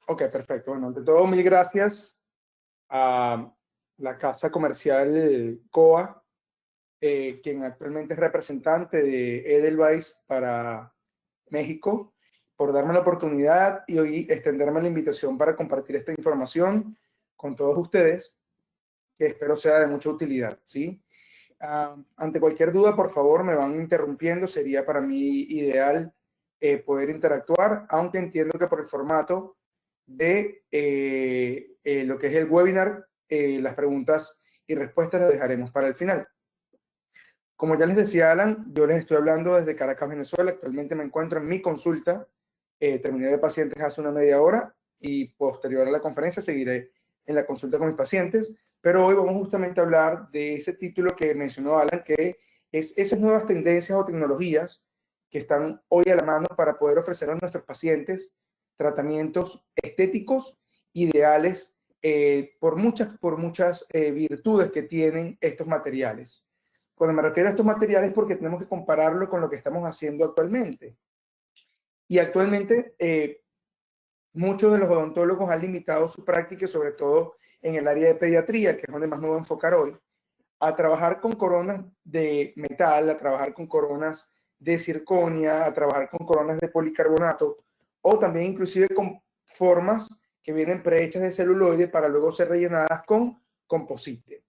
Ok, perfecto. Bueno, ante todo, mil gracias a la casa comercial COA, quien actualmente es representante de Edelweiss para México, por darme la oportunidad y hoy extenderme la invitación para compartir esta información con todos ustedes, que espero sea de mucha utilidad, ¿sí? Ante cualquier duda, por favor, me van interrumpiendo. Sería para mí ideal poder interactuar, aunque entiendo que por el formato de lo que es el webinar, las preguntas y respuestas las dejaremos para el final. Como ya les decía Alan, yo les estoy hablando desde Caracas, Venezuela. Actualmente me encuentro en mi consulta. Terminé de pacientes hace una media hora y posterior a la conferencia seguiré en la consulta con mis pacientes. Pero hoy vamos justamente a hablar de ese título que mencionó Alan, que es esas nuevas tendencias o tecnologías que están hoy a la mano para poder ofrecer a nuestros pacientes tratamientos estéticos ideales por muchas virtudes que tienen estos materiales. Cuando me refiero a estos materiales, porque tenemos que compararlo con lo que estamos haciendo actualmente. Y actualmente muchos de los odontólogos han limitado su práctica, sobre todo en el área de pediatría, que es donde más me voy a enfocar hoy, a trabajar con coronas de metal, a trabajar con coronas de circonia, a trabajar con coronas de policarbonato, o también inclusive con formas que vienen prehechas de celuloide para luego ser rellenadas con composite.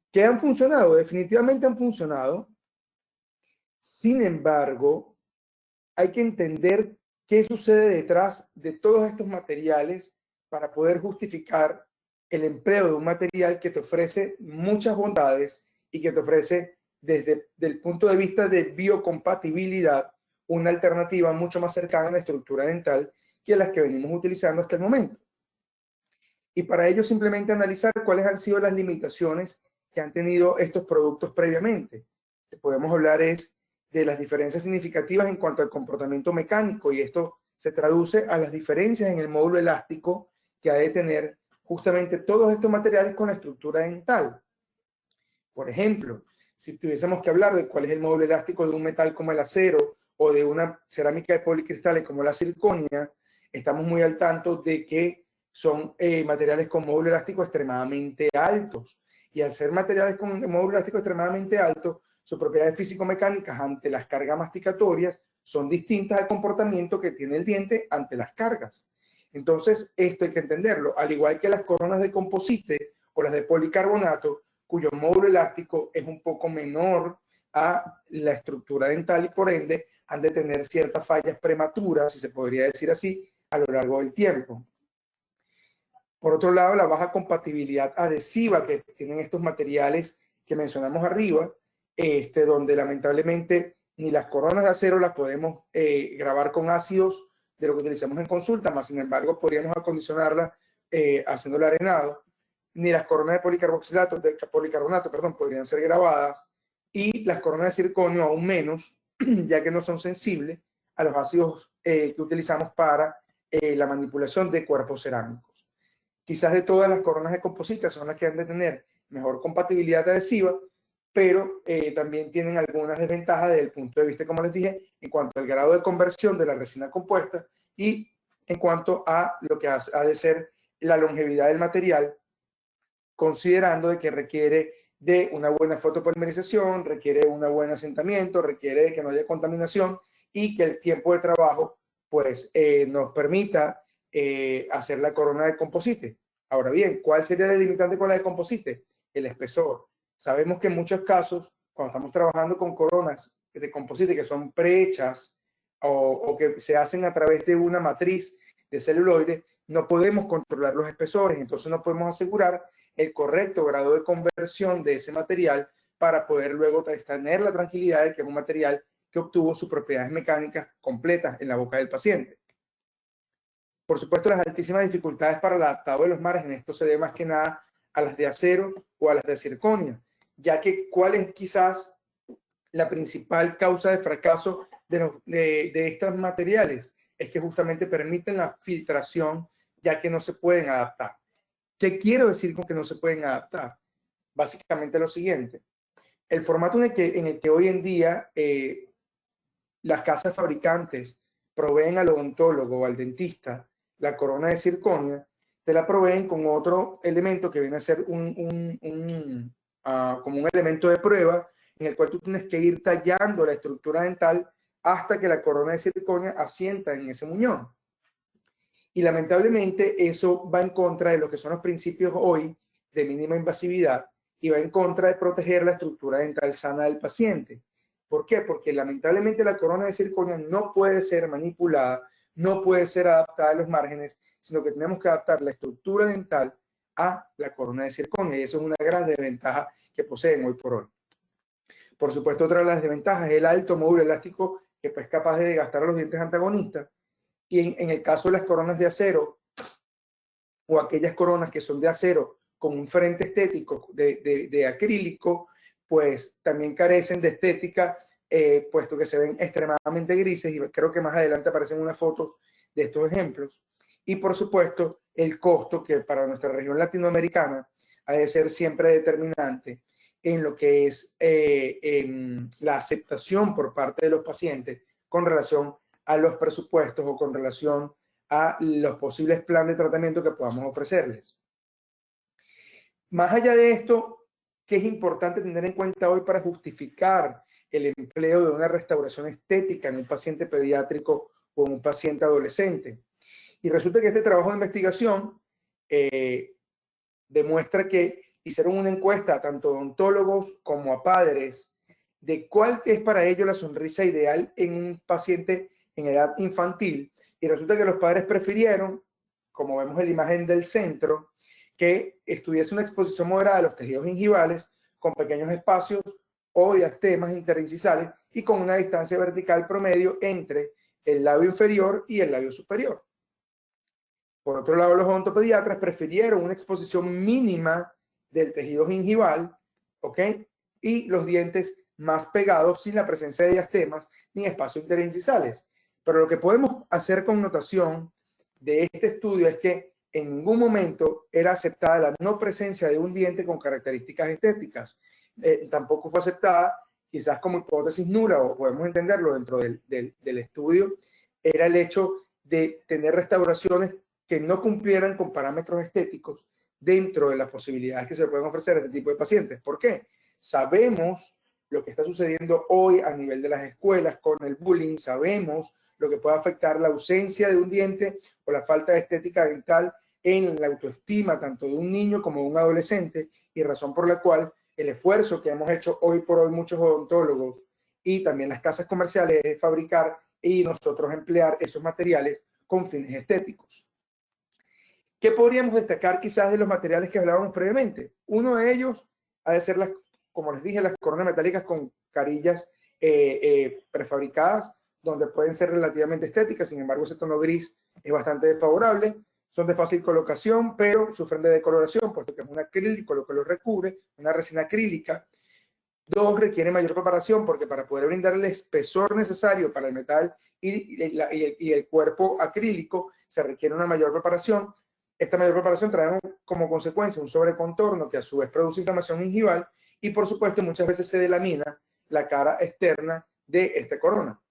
¿Que han funcionado? Definitivamente han funcionado. Sin embargo, hay que entender qué sucede detrás de todos estos materiales para poder justificar el empleo de un material que te ofrece muchas bondades y que te ofrece desde el punto de vista de biocompatibilidad una alternativa mucho más cercana a la estructura dental que las que venimos utilizando hasta el momento. Y para ello simplemente analizar cuáles han sido las limitaciones que han tenido estos productos previamente. Podemos hablar es de las diferencias significativas en cuanto al comportamiento mecánico, y esto se traduce a las diferencias en el módulo elástico que ha de tener justamente todos estos materiales con la estructura dental. Por ejemplo, si tuviésemos que hablar de cuál es el módulo elástico de un metal como el acero o de una cerámica de policristales como la circonia, estamos muy al tanto de que son materiales con módulo elástico extremadamente altos. Y al ser materiales con módulo elástico extremadamente alto, sus propiedades físico-mecánicas ante las cargas masticatorias son distintas al comportamiento que tiene el diente ante las cargas. Entonces, esto hay que entenderlo. Al igual que las coronas de composite o las de policarbonato, cuyo módulo elástico es un poco menor a la estructura dental y por ende han de tener ciertas fallas prematuras, si se podría decir así, a lo largo del tiempo. Por otro lado, la baja compatibilidad adhesiva que tienen estos materiales que mencionamos arriba, donde lamentablemente ni las coronas de acero las podemos grabar con ácidos de lo que utilizamos en consulta, más sin embargo podríamos acondicionarlas haciéndole arenado, ni las coronas de policarbonato, podrían ser grabadas, y las coronas de circonio aún menos, ya que no son sensibles a los ácidos que utilizamos para la manipulación de cuerpos cerámicos. Quizás de todas las coronas de composite son las que han de tener mejor compatibilidad adhesiva, pero también tienen algunas desventajas desde el punto de vista, como les dije, en cuanto al grado de conversión de la resina compuesta y en cuanto a lo que ha de ser la longevidad del material, considerando de que requiere de una buena fotopolimerización, requiere un buen asentamiento, requiere de que no haya contaminación y que el tiempo de trabajo pues nos permita hacer la corona de composite. Ahora bien, ¿cuál sería el limitante con la de composite? El espesor. Sabemos que en muchos casos, cuando estamos trabajando con coronas de composite que son prehechas o que se hacen a través de una matriz de celuloide, no podemos controlar los espesores, entonces no podemos asegurar el correcto grado de conversión de ese material para poder luego tener la tranquilidad de que es un material que obtuvo sus propiedades mecánicas completas en la boca del paciente. Por supuesto, las altísimas dificultades para el adaptado de los márgenes, esto se debe más que nada a las de acero o a las de circonia, ya que cuál es quizás la principal causa de fracaso de estos materiales, es que justamente permiten la filtración, ya que no se pueden adaptar. ¿Qué quiero decir con que no se pueden adaptar? Básicamente lo siguiente. El formato en el que hoy en día las casas fabricantes proveen al odontólogo o al dentista la corona de circonia, te la proveen con otro elemento que viene a ser como un elemento de prueba en el cual tú tienes que ir tallando la estructura dental hasta que la corona de circonia asienta en ese muñón. Y lamentablemente eso va en contra de lo que son los principios hoy de mínima invasividad y va en contra de proteger la estructura dental sana del paciente. ¿Por qué? Porque lamentablemente la corona de circonia no puede ser manipulada, no puede ser adaptada a los márgenes, sino que tenemos que adaptar la estructura dental a la corona de circonia, y eso es una gran desventaja que poseen hoy por hoy. Por supuesto, otra de las desventajas es el alto módulo elástico que es capaz de desgastar a los dientes antagonistas, y en el caso de las coronas de acero o aquellas coronas que son de acero con un frente estético de acrílico, pues también carecen de estética, puesto que se ven extremadamente grises, y creo que más adelante aparecen unas fotos de estos ejemplos. Y por supuesto, el costo, que para nuestra región latinoamericana ha de ser siempre determinante en lo que es en la aceptación por parte de los pacientes con relación a los presupuestos o con relación a los posibles planes de tratamiento que podamos ofrecerles. Más allá de esto, ¿qué es importante tener en cuenta hoy para justificar el empleo de una restauración estética en un paciente pediátrico o en un paciente adolescente? Y resulta que este trabajo de investigación demuestra que hicieron una encuesta tanto a odontólogos como a padres de cuál es para ellos la sonrisa ideal en un paciente en edad infantil, y resulta que los padres prefirieron, como vemos en la imagen del centro, que estuviese una exposición moderada de los tejidos gingivales con pequeños espacios o diastemas interincisales y con una distancia vertical promedio entre el labio inferior y el labio superior. Por otro lado, los odontopediatras prefirieron una exposición mínima del tejido gingival, ¿ok? Y los dientes más pegados sin la presencia de diastemas ni espacios interincisales. Pero lo que podemos hacer con notación de este estudio es que en ningún momento era aceptada la no presencia de un diente con características estéticas. Tampoco fue aceptada, quizás como hipótesis nula, o podemos entenderlo dentro del estudio, era el hecho de tener restauraciones que no cumplieran con parámetros estéticos dentro de las posibilidades que se pueden ofrecer a este tipo de pacientes. ¿Por qué? Sabemos lo que está sucediendo hoy a nivel de las escuelas con el bullying, sabemos lo que puede afectar la ausencia de un diente o la falta de estética dental en la autoestima tanto de un niño como de un adolescente, y razón por la cual el esfuerzo que hemos hecho hoy por hoy muchos odontólogos y también las casas comerciales es fabricar y nosotros emplear esos materiales con fines estéticos. ¿Qué podríamos destacar quizás de los materiales que hablábamos previamente? Uno de ellos ha de ser, como les dije, las coronas metálicas con carillas prefabricadas, donde pueden ser relativamente estéticas. Sin embargo, ese tono gris es bastante desfavorable. Son de fácil colocación, pero sufren de decoloración, puesto que es un acrílico lo que los recubre, una resina acrílica. Dos, requiere mayor preparación, porque para poder brindar el espesor necesario para el metal y el cuerpo acrílico se requiere una mayor preparación. Esta mayor preparación trae como consecuencia un sobrecontorno que a su vez produce inflamación gingival, y por supuesto muchas veces se delamina la cara externa de esta corona.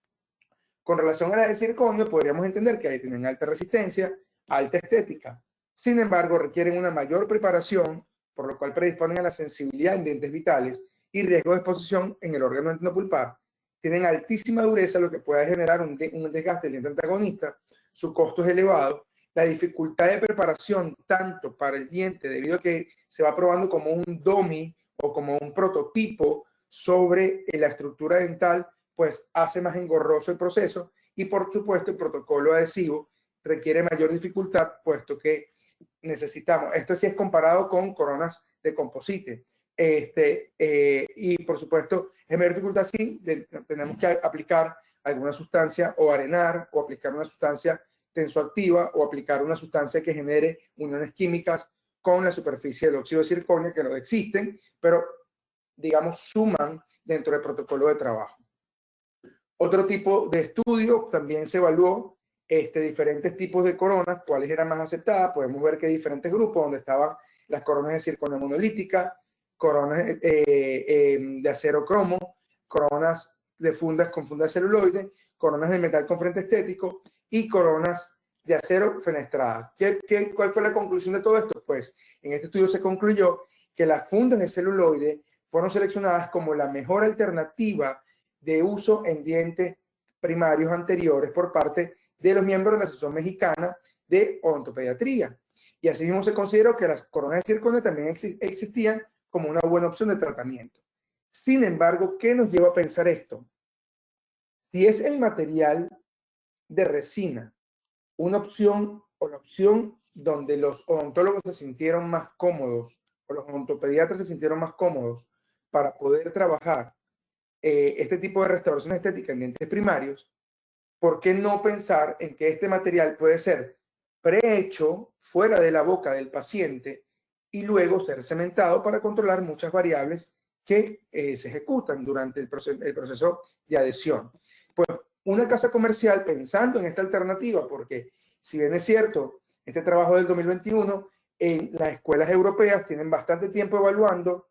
Con relación a la de circonio, podríamos entender que ahí tienen alta resistencia, alta estética. Sin embargo, requieren una mayor preparación, por lo cual predisponen a la sensibilidad en dientes vitales y riesgo de exposición en el órgano dentino-pulpar. Tienen altísima dureza, lo que puede generar un desgaste del diente antagonista. Su costo es elevado. La dificultad de preparación tanto para el diente, debido a que se va probando como un dummy o como un prototipo sobre la estructura dental, pues hace más engorroso el proceso, y por supuesto el protocolo adhesivo requiere mayor dificultad, puesto que necesitamos, esto sí es comparado con coronas de composite, y por supuesto es mayor dificultad si tenemos que aplicar alguna sustancia o arenar o aplicar una sustancia tensoactiva o aplicar una sustancia que genere uniones químicas con la superficie del óxido de circonio, que no existen, pero digamos suman dentro del protocolo de trabajo. Otro tipo de estudio también se evaluó diferentes tipos de coronas, cuáles eran más aceptadas. Podemos ver que hay diferentes grupos donde estaban las coronas de circonio monolítica, coronas de acero cromo, coronas de fundas con funda celuloide, coronas de metal con frente estético y coronas de acero fenestrada. ¿Cuál fue la conclusión de todo esto? Pues en este estudio se concluyó que las fundas de celuloide fueron seleccionadas como la mejor alternativa de uso en dientes primarios anteriores por parte de los miembros de la Asociación Mexicana de Odontopediatría. Y asimismo se consideró que las coronas de circonio también existían como una buena opción de tratamiento. Sin embargo, ¿qué nos lleva a pensar esto? Si es el material de resina una opción o la opción donde los odontólogos se sintieron más cómodos o los odontopediatras se sintieron más cómodos para poder trabajar este tipo de restauración estética en dientes primarios, ¿por qué no pensar en que este material puede ser prehecho fuera de la boca del paciente y luego ser cementado para controlar muchas variables que se ejecutan durante el proceso de adhesión? Pues una casa comercial pensando en esta alternativa, porque si bien es cierto, este trabajo del 2021 en las escuelas europeas tienen bastante tiempo evaluando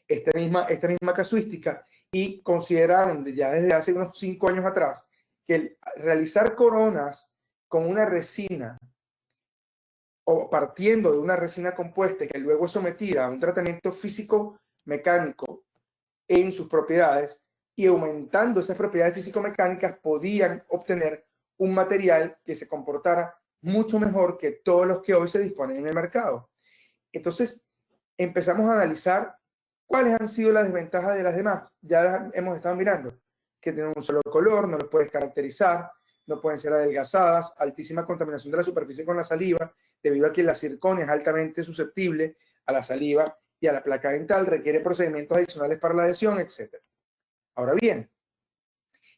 esta misma casuística y consideraron ya desde hace unos 5 años atrás que el realizar coronas con una resina o partiendo de una resina compuesta que luego es sometida a un tratamiento físico mecánico en sus propiedades y aumentando esas propiedades físico-mecánicas podían obtener un material que se comportara mucho mejor que todos los que hoy se disponen en el mercado. Entonces empezamos a analizar cuáles han sido las desventajas de las demás. Ya las hemos estado mirando, que tienen un solo color, no los puedes caracterizar, no pueden ser adelgazadas, altísima contaminación de la superficie con la saliva, debido a que la circonia es altamente susceptible a la saliva y a la placa dental, requiere procedimientos adicionales para la adhesión, etc. Ahora bien,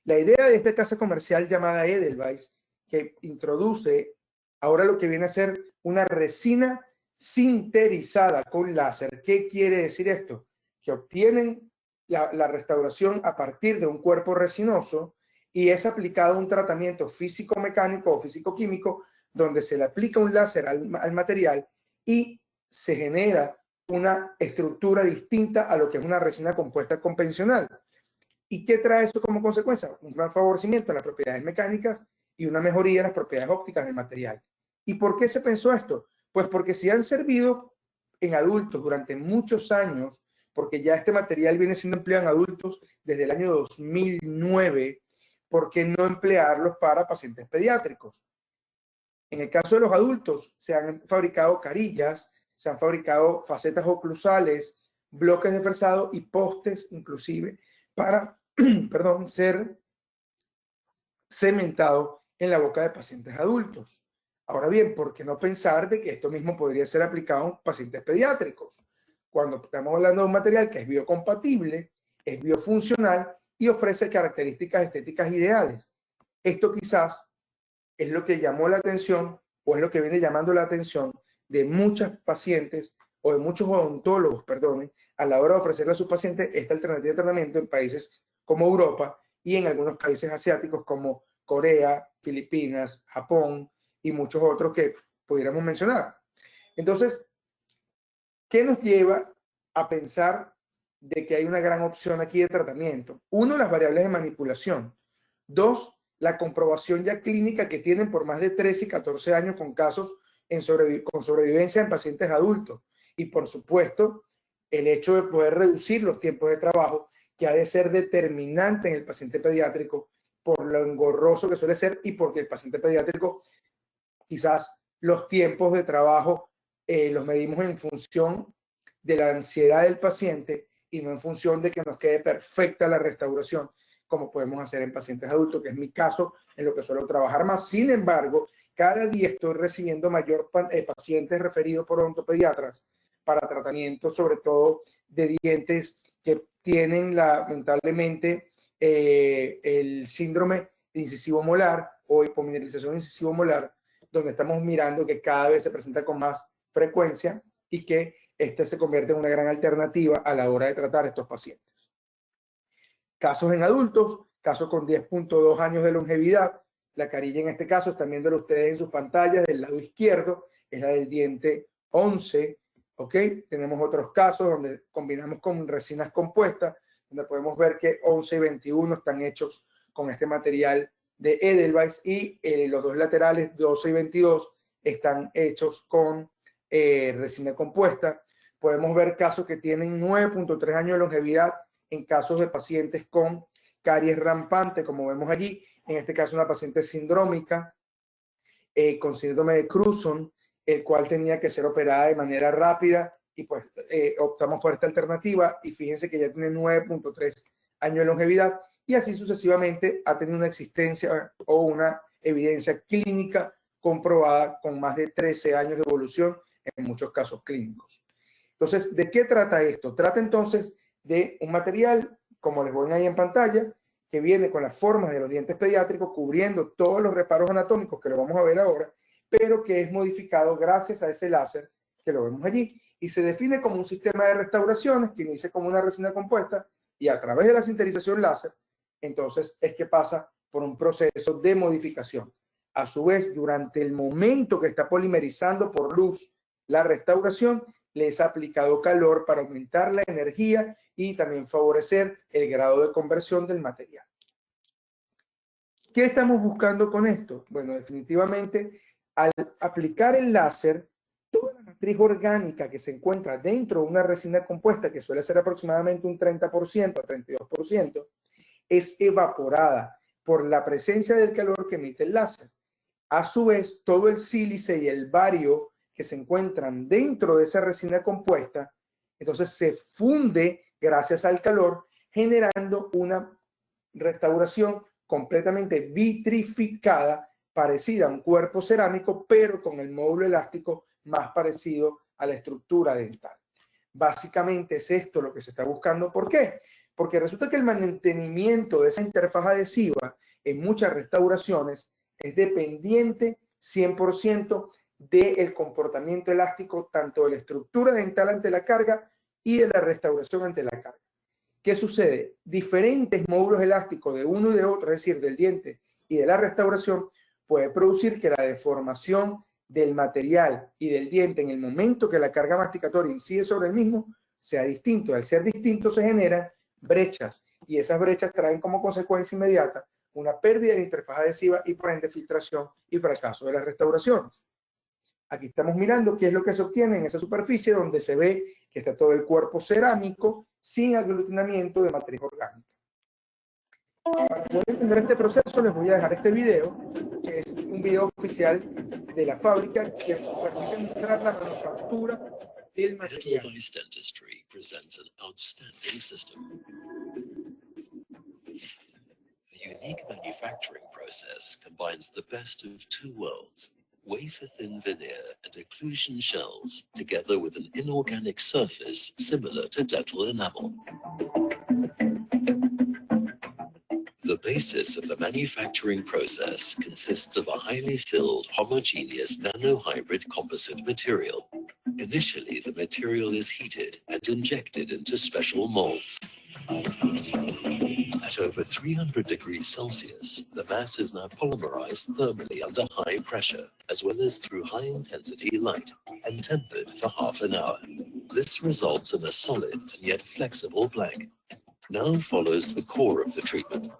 la idea de esta casa comercial llamada Edelweiss, que introduce ahora lo que viene a ser una resina sinterizada con láser. ¿Qué quiere decir esto? Que obtienen la restauración a partir de un cuerpo resinoso y es aplicado un tratamiento físico-mecánico o físico-químico donde se le aplica un láser al material y se genera una estructura distinta a lo que es una resina compuesta convencional. ¿Y qué trae eso como consecuencia? Un gran favorecimiento en las propiedades mecánicas y una mejoría en las propiedades ópticas del material. ¿Y por qué se pensó esto? Pues porque si han servido en adultos durante muchos años, porque ya este material viene siendo empleado en adultos desde el año 2009, ¿por qué no emplearlos para pacientes pediátricos? En el caso de los adultos, se han fabricado carillas, se han fabricado facetas oclusales, bloques de fresado y postes inclusive para perdón, ser cementado en la boca de pacientes adultos. Ahora bien, ¿por qué no pensar de que esto mismo podría ser aplicado en pacientes pediátricos? Cuando estamos hablando de un material que es biocompatible, es biofuncional y ofrece características estéticas ideales. Esto quizás es lo que llamó la atención o es lo que viene llamando la atención de muchas pacientes o de muchos odontólogos, perdón, a la hora de ofrecerle a sus pacientes esta alternativa de tratamiento en países como Europa y en algunos países asiáticos como Corea, Filipinas, Japón y muchos otros que pudiéramos mencionar. Entonces, ¿qué nos lleva a pensar de que hay una gran opción aquí de tratamiento? Uno, las variables de manipulación. Dos, la comprobación ya clínica que tienen por más de 13 y 14 años con casos con sobrevivencia en pacientes adultos. Y por supuesto, el hecho de poder reducir los tiempos de trabajo que ha de ser determinante en el paciente pediátrico por lo engorroso que suele ser y porque el paciente pediátrico quizás los tiempos de trabajo los medimos en función de la ansiedad del paciente y no en función de que nos quede perfecta la restauración, como podemos hacer en pacientes adultos, que es mi caso, en lo que suelo trabajar más. Sin embargo, cada día estoy recibiendo mayor pacientes referidos por odontopediatras para tratamientos, sobre todo de dientes que tienen lamentablemente el síndrome de incisivo molar o hipomineralización incisivo molar, donde estamos mirando que cada vez se presenta con más frecuencia y que este se convierte en una gran alternativa a la hora de tratar a estos pacientes. Casos en adultos, casos con 10.2 años de longevidad. La carilla en este caso, están viéndolo ustedes en sus pantallas del lado izquierdo, es la del diente 11, ¿ok? Tenemos otros casos donde combinamos con resinas compuestas, donde podemos ver que 11 y 21 están hechos con este material de Edelweiss, y los dos laterales 12 y 22 están hechos con resina compuesta. Podemos ver casos que tienen 9.3 años de longevidad en casos de pacientes con caries rampante, como vemos allí. En este caso, una paciente sindrómica con síndrome de Cruzon, el cual tenía que ser operada de manera rápida, y pues optamos por esta alternativa, y fíjense que ya tiene 9.3 años de longevidad, y así sucesivamente ha tenido una existencia o una evidencia clínica comprobada con más de 13 años de evolución en muchos casos clínicos. Entonces, ¿de qué trata esto? Trata entonces de un material, como les ven ahí en pantalla, que viene con las formas de los dientes pediátricos, cubriendo todos los reparos anatómicos que lo vamos a ver ahora, pero que es modificado gracias a ese láser que lo vemos allí, y se define como un sistema de restauraciones que inicia como una resina compuesta, y a través de la sinterización láser, entonces es que pasa por un proceso de modificación. A su vez, durante el momento que está polimerizando por luz la restauración, les ha aplicado calor para aumentar la energía y también favorecer el grado de conversión del material. ¿Qué estamos buscando con esto? Bueno, definitivamente, al aplicar el láser, toda la matriz orgánica que se encuentra dentro de una resina compuesta, que suele ser aproximadamente un 30% a 32%, es evaporada por la presencia del calor que emite el láser. A su vez, todo el sílice y el bario que se encuentran dentro de esa resina compuesta, entonces se funde gracias al calor, generando una restauración completamente vitrificada, parecida a un cuerpo cerámico, pero con el módulo elástico más parecido a la estructura dental. Básicamente es esto lo que se está buscando. ¿Por qué? Porque resulta que el mantenimiento de esa interfaz adhesiva en muchas restauraciones es dependiente 100% del comportamiento elástico, tanto de la estructura dental ante la carga y de la restauración ante la carga. ¿Qué sucede? Diferentes módulos elásticos de uno y de otro, es decir, del diente y de la restauración, puede producir que la deformación del material y del diente en el momento que la carga masticatoria incide sobre el mismo sea distinto. Al ser distinto se generan brechas, y esas brechas traen como consecuencia inmediata una pérdida de la interfaz adhesiva y por ende filtración y fracaso de las restauraciones. Aquí estamos mirando qué es lo que se obtiene en esa superficie, donde se ve que está todo el cuerpo cerámico sin aglutinamiento de matriz orgánica. Para poder entender este proceso, les voy a dejar este video, que es un video oficial de la fábrica que permite mostrar la manufactura del material. Edelweiss Dentistry presents an outstanding system. The unique manufacturing process combines the best of two worlds: wafer-thin veneer and occlusion shells, together with an inorganic surface similar to dental enamel. The basis of the manufacturing process consists of a highly filled, homogeneous nanohybrid composite material. Initially, the material is heated and injected into special molds. At over 300 degrees Celsius, the mass is now polymerized thermally under high pressure, as well as through high-intensity light, and tempered for half an hour. This results in a solid and yet flexible blank. Now follows the core of the treatment.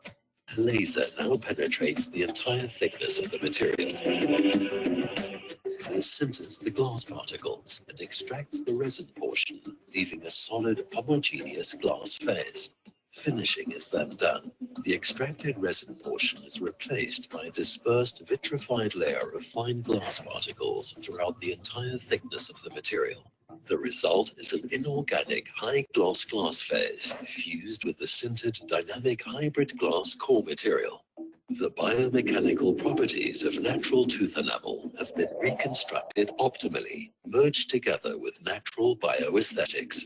A laser now penetrates the entire thickness of the material. This sinters the glass particles and extracts the resin portion, leaving a solid, homogeneous glass phase. Finishing is then done. The extracted resin portion is replaced by a dispersed vitrified layer of fine glass particles throughout the entire thickness of the material. The result is an inorganic high-gloss glass phase fused with the sintered dynamic hybrid glass core material. The biomechanical properties of natural tooth enamel have been reconstructed optimally, merged together with natural bioaesthetics.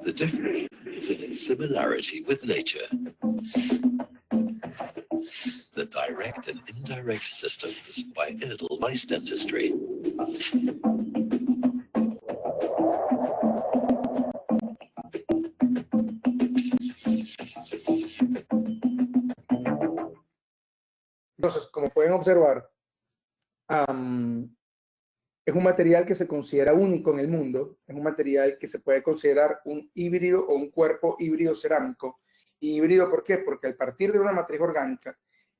The difference is in its similarity with nature. The direct and indirect systems by Edelweiss Dentistry. Entonces, como pueden observar, es un material que se considera único en el mundo, es un material que se puede considerar un híbrido o un cuerpo híbrido cerámico, y híbrido, ¿por qué? Porque al partir de una matriz orgánica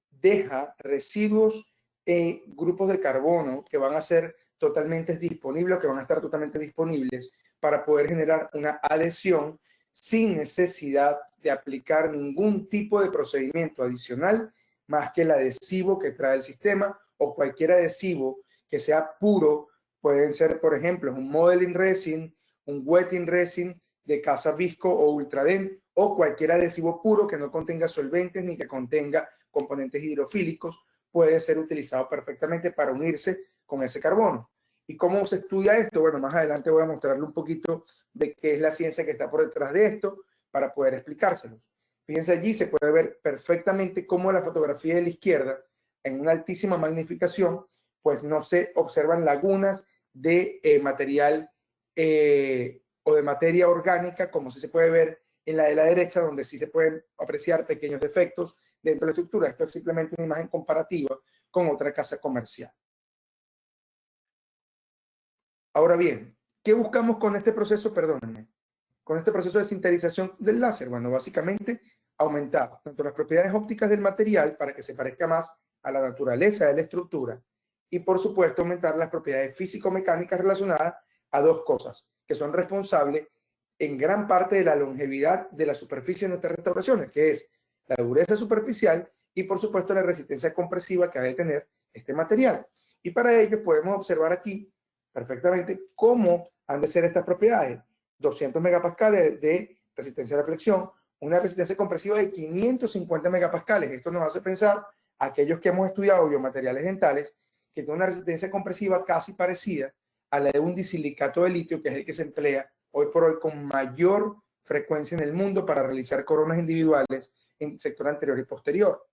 deja residuos en grupos de carbono que van a ser totalmente disponibles, que van a estar totalmente disponibles para poder generar una adhesión sin necesidad de aplicar ningún tipo de procedimiento adicional más que el adhesivo que trae el sistema o cualquier adhesivo que sea puro. Pueden ser, por ejemplo, un modeling resin, un wetting resin de Casa Visco o Ultradent, o cualquier adhesivo puro que no contenga solventes ni que contenga componentes hidrofílicos, puede ser utilizado perfectamente para unirse con ese carbono. ¿Y cómo se estudia esto? Bueno, más adelante voy a mostrarle un poquito de qué es la ciencia que está por detrás de esto para poder explicárselos. Fíjense, allí se puede ver perfectamente cómo la fotografía de la izquierda, en una altísima magnificación, pues no se observan lagunas de material o de materia orgánica, como sí se puede ver en la de la derecha, donde sí se pueden apreciar pequeños defectos dentro de la estructura. Esto es simplemente una imagen comparativa con otra casa comercial. Ahora bien, ¿qué buscamos con este proceso? Perdónenme. Con este proceso de sintetización del láser, bueno, básicamente aumentar tanto las propiedades ópticas del material para que se parezca más a la naturaleza de la estructura y, por supuesto, aumentar las propiedades físico-mecánicas relacionadas a dos cosas que son responsables en gran parte de la longevidad de la superficie de nuestras restauraciones, que es la dureza superficial y, por supuesto, la resistencia compresiva que ha de tener este material. Y para ello podemos observar aquí perfectamente cómo han de ser estas propiedades. 200 megapascales de resistencia a la flexión, una resistencia compresiva de 550 megapascales. Esto nos hace pensar a aquellos que hemos estudiado biomateriales dentales que tienen una resistencia compresiva casi parecida a la de un disilicato de litio, que es el que se emplea hoy por hoy con mayor frecuencia en el mundo para realizar coronas individuales en sector anterior y posterior.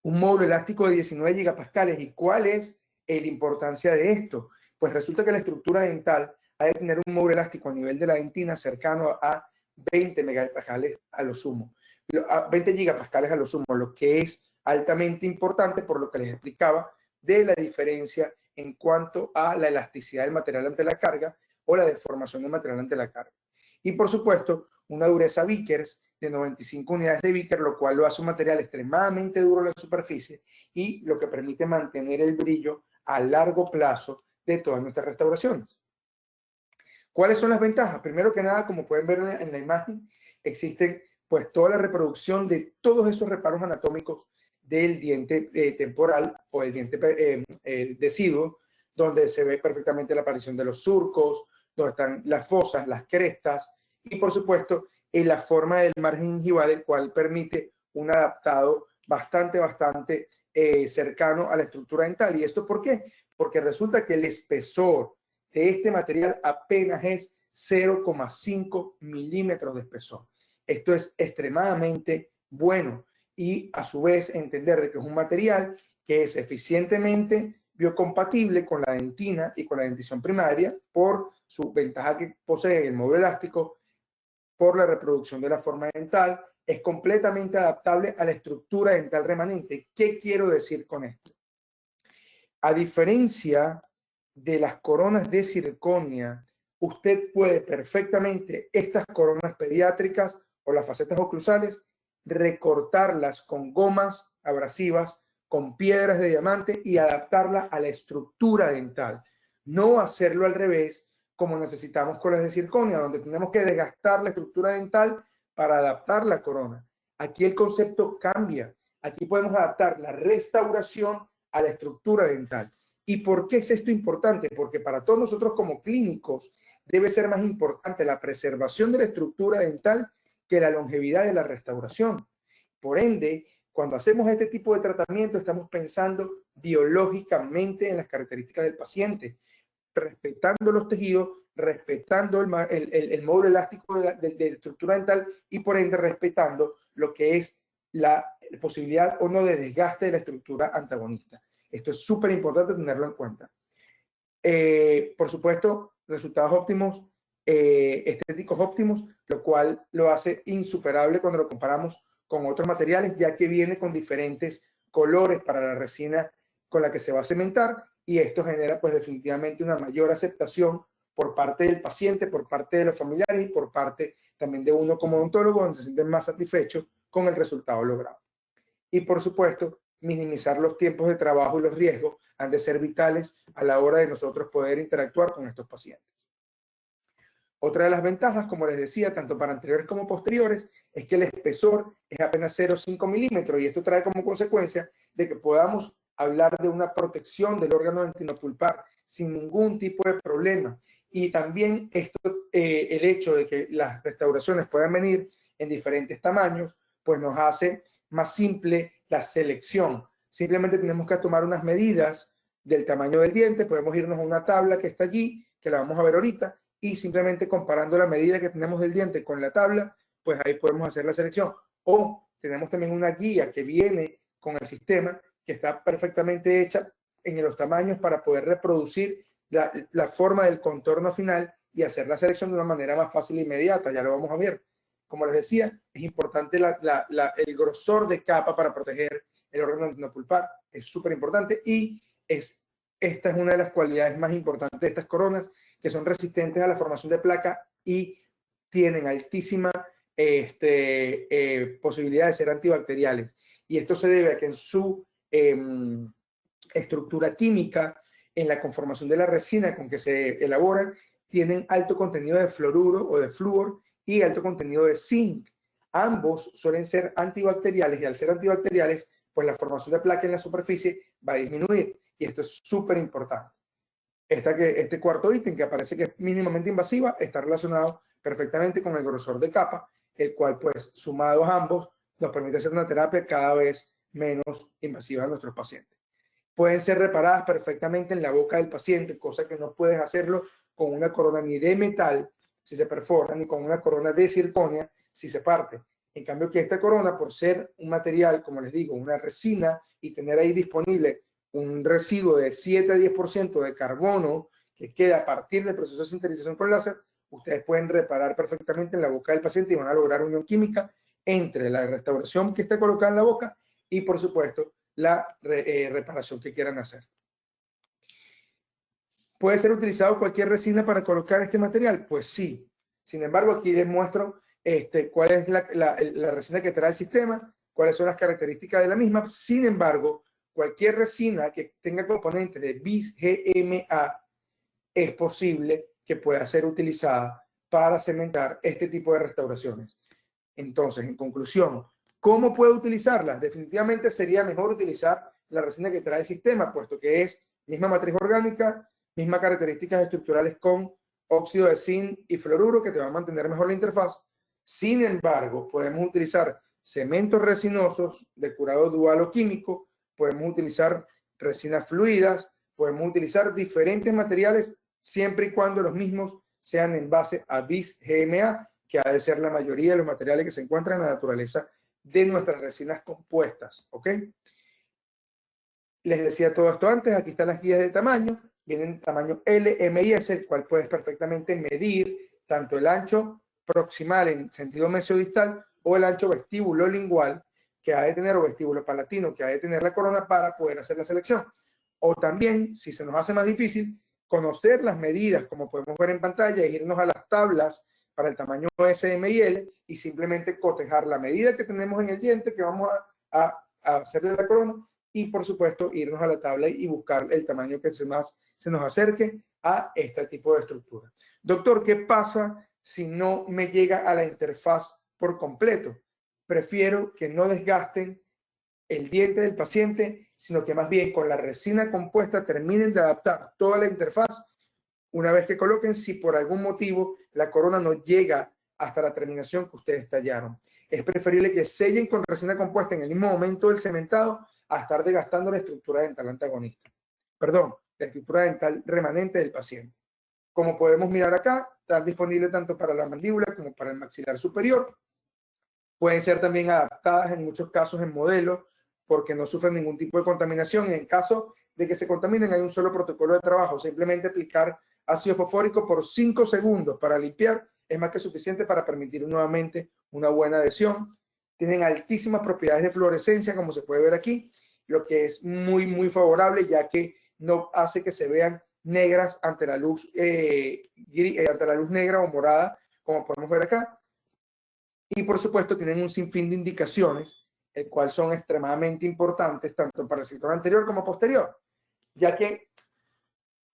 Un módulo elástico de 19 gigapascales. ¿Y cuál es la importancia de esto? Pues resulta que la estructura dental ha de tener un módulo elástico a nivel de la dentina cercano a 20 megapascales a lo sumo, a 20 gigapascales a lo sumo, lo que es altamente importante por lo que les explicaba de la diferencia en cuanto a la elasticidad del material ante la carga o la deformación del material ante la carga. Y por supuesto, una dureza Vickers de 95 unidades de Vickers, lo cual lo hace un material extremadamente duro en la superficie y lo que permite mantener el brillo a largo plazo de todas nuestras restauraciones. ¿Cuáles son las ventajas? Primero que nada, como pueden ver en la imagen, existen pues toda la reproducción de todos esos reparos anatómicos del diente temporal o el diente deciduo, donde se ve perfectamente la aparición de los surcos, donde están las fosas, las crestas y por supuesto en la forma del margen gingival, el cual permite un adaptado bastante cercano a la estructura dental. ¿Y esto por qué? Porque resulta que el espesor de este material apenas es 0,5 milímetros de espesor. Esto es extremadamente bueno y a su vez entender de que es un material que es eficientemente biocompatible con la dentina y con la dentición primaria por su ventaja que posee el módulo elástico, por la reproducción de la forma dental, es completamente adaptable a la estructura dental remanente. ¿Qué quiero decir con esto? A diferencia de las coronas de circonia, usted puede perfectamente estas coronas pediátricas o las facetas oclusales recortarlas con gomas abrasivas, con piedras de diamante y adaptarla a la estructura dental. No hacerlo al revés, como necesitamos con las de circonia, donde tenemos que desgastar la estructura dental para adaptar la corona. Aquí el concepto cambia. Aquí podemos adaptar la restauración a la estructura dental. ¿Y por qué es esto importante? Porque para todos nosotros como clínicos debe ser más importante la preservación de la estructura dental que la longevidad de la restauración. Por ende, cuando hacemos este tipo de tratamiento, estamos pensando biológicamente en las características del paciente, respetando los tejidos, respetando el módulo elástico de la estructura dental y por ende respetando lo que es la posibilidad o no de desgaste de la estructura antagonista. Esto es súper importante tenerlo en cuenta. Por supuesto, resultados óptimos, estéticos óptimos, lo cual lo hace insuperable cuando lo comparamos con otros materiales, ya que viene con diferentes colores para la resina con la que se va a cementar y esto genera pues definitivamente una mayor aceptación por parte del paciente, por parte de los familiares y por parte también de uno como odontólogo, donde se sienten más satisfechos con el resultado logrado. Y por supuesto, minimizar los tiempos de trabajo y los riesgos han de ser vitales a la hora de nosotros poder interactuar con estos pacientes. Otra de las ventajas, como les decía, tanto para anteriores como posteriores, es que el espesor es apenas 0,5 milímetros y esto trae como consecuencia de que podamos hablar de una protección del órgano dentinopulpar sin ningún tipo de problema. Y también esto, el hecho de que las restauraciones puedan venir en diferentes tamaños, pues nos hace más simple la selección. Simplemente tenemos que tomar unas medidas del tamaño del diente, podemos irnos a una tabla que está allí, que la vamos a ver ahorita, y simplemente comparando la medida que tenemos del diente con la tabla, pues ahí podemos hacer la selección. O tenemos también una guía que viene con el sistema que está perfectamente hecha en los tamaños para poder reproducir la forma del contorno final y hacer la selección de una manera más fácil e inmediata. Ya lo vamos a ver. Como les decía, es importante el grosor de capa para proteger el órgano dentinopulpar. Es súper importante y esta es una de las cualidades más importantes de estas coronas, que son resistentes a la formación de placa y tienen altísima posibilidad de ser antibacteriales. Y esto se debe a que en su estructura química, en la conformación de la resina con que se elaboran, tienen alto contenido de fluoruro o de flúor y alto contenido de zinc. Ambos suelen ser antibacteriales y al ser antibacteriales, pues la formación de placa en la superficie va a disminuir y esto es súper importante. Este cuarto ítem, que aparece que es mínimamente invasiva, está relacionado perfectamente con el grosor de capa, el cual, pues, sumados ambos, nos permite hacer una terapia cada vez menos invasiva a nuestros pacientes. Pueden ser reparadas perfectamente en la boca del paciente, cosa que no puedes hacerlo con una corona ni de metal, si se perfora, ni con una corona de circonia, si se parte. En cambio que esta corona, por ser un material, como les digo, una resina, y tener ahí disponible un residuo de 7 a 10% de carbono que queda a partir del proceso de sintetización con láser, ustedes pueden reparar perfectamente en la boca del paciente y van a lograr unión química entre la restauración que está colocada en la boca y, por supuesto, la reparación que quieran hacer. ¿Puede ser utilizado cualquier resina para colocar este material? Pues sí. Sin embargo, aquí les muestro cuál es la resina que trae el sistema, cuáles son las características de la misma. Sin embargo, cualquier resina que tenga componentes de bis GMA es posible que pueda ser utilizada para cementar este tipo de restauraciones. Entonces, en conclusión, ¿cómo puedo utilizarlas? Definitivamente sería mejor utilizar la resina que trae el sistema, puesto que es misma matriz orgánica, mismas características estructurales con óxido de zinc y fluoruro que te va a mantener mejor la interfaz. Sin embargo, podemos utilizar cementos resinosos de curado dual o químico, podemos utilizar resinas fluidas, podemos utilizar diferentes materiales siempre y cuando los mismos sean en base a bis GMA, que ha de ser la mayoría de los materiales que se encuentran en la naturaleza de nuestras resinas compuestas, ¿ok? Les decía todo esto antes, aquí están las guías de tamaño, vienen tamaño L, M y S, el cual puedes perfectamente medir tanto el ancho proximal en sentido mesiodistal o el ancho vestíbulo lingual que ha de tener, o vestíbulo palatino que ha de tener la corona para poder hacer la selección. O también, si se nos hace más difícil, conocer las medidas, como podemos ver en pantalla, e irnos a las tablas para el tamaño S, M y L y simplemente cotejar la medida que tenemos en el diente que vamos a hacerle la corona y, por supuesto, irnos a la tabla y buscar el tamaño que más se nos acerque a este tipo de estructura. Doctor, ¿qué pasa si no me llega a la interfaz por completo? Prefiero que no desgasten el diente del paciente, sino que más bien con la resina compuesta terminen de adaptar toda la interfaz. Una vez que coloquen, si por algún motivo la corona no llega hasta la terminación que ustedes tallaron, es preferible que sellen con resina compuesta en el mismo momento del cementado a estar desgastando la estructura dental antagonista. Perdón, la estructura dental remanente del paciente. Como podemos mirar acá, está disponible tanto para la mandíbula como para el maxilar superior. Pueden ser también adaptadas en muchos casos en modelos porque no sufren ningún tipo de contaminación. En caso de que se contaminen, hay un solo protocolo de trabajo. Simplemente aplicar ácido fosfórico por 5 segundos para limpiar es más que suficiente para permitir nuevamente una buena adhesión. Tienen altísimas propiedades de fluorescencia, como se puede ver aquí, lo que es muy, muy favorable, ya que no hace que se vean negras ante la luz negra o morada, como podemos ver acá. Y por supuesto tienen un sinfín de indicaciones, el cual son extremadamente importantes tanto para el sector anterior como posterior, ya que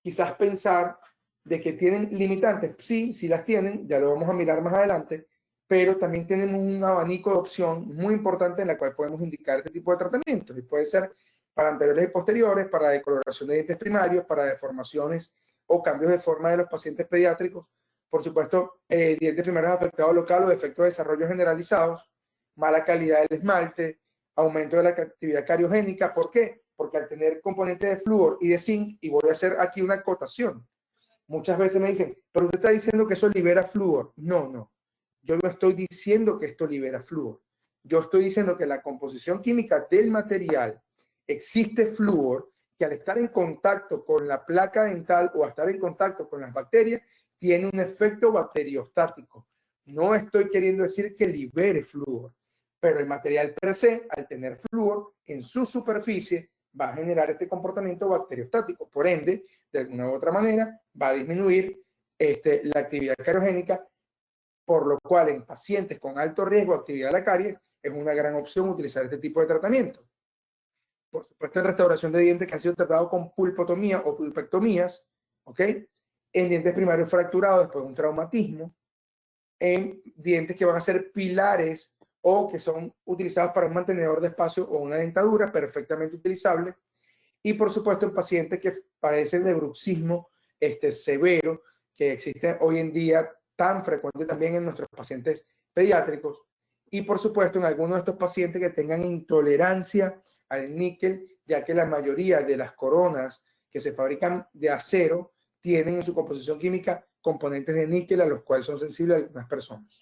quizás pensar de que tienen limitantes, sí, sí las tienen, ya lo vamos a mirar más adelante, pero también tenemos un abanico de opción muy importante en la cual podemos indicar este tipo de tratamientos, y puede ser para anteriores y posteriores, para decoloración de dientes primarios, para deformaciones o cambios de forma de los pacientes pediátricos, por supuesto, dientes primarios afectados local o defectos de desarrollo generalizados, mala calidad del esmalte, aumento de la actividad cariogénica. ¿Por qué? Porque al tener componentes de flúor y de zinc, y voy a hacer aquí una acotación, muchas veces me dicen, pero usted está diciendo que eso libera flúor. No, no, yo no estoy diciendo que esto libera flúor. Yo estoy diciendo que la composición química del material existe flúor que al estar en contacto con la placa dental o a estar en contacto con las bacterias, tiene un efecto bacteriostático. No estoy queriendo decir que libere flúor, pero el material per se, al tener flúor en su superficie, va a generar este comportamiento bacteriostático. Por ende, de alguna u otra manera, va a disminuir la actividad cariogénica, por lo cual en pacientes con alto riesgo de actividad de la caries es una gran opción utilizar este tipo de tratamiento. Por supuesto, en restauración de dientes que han sido tratados con pulpotomía o pulpectomías, ¿ok? En dientes primarios fracturados después de un traumatismo, en dientes que van a ser pilares o que son utilizados para un mantenedor de espacio o una dentadura perfectamente utilizable, y por supuesto en pacientes que padecen de bruxismo severo, que existe hoy en día tan frecuente también en nuestros pacientes pediátricos, y por supuesto en algunos de estos pacientes que tengan intolerancia al níquel, ya que la mayoría de las coronas que se fabrican de acero tienen en su composición química componentes de níquel a los cuales son sensibles algunas personas.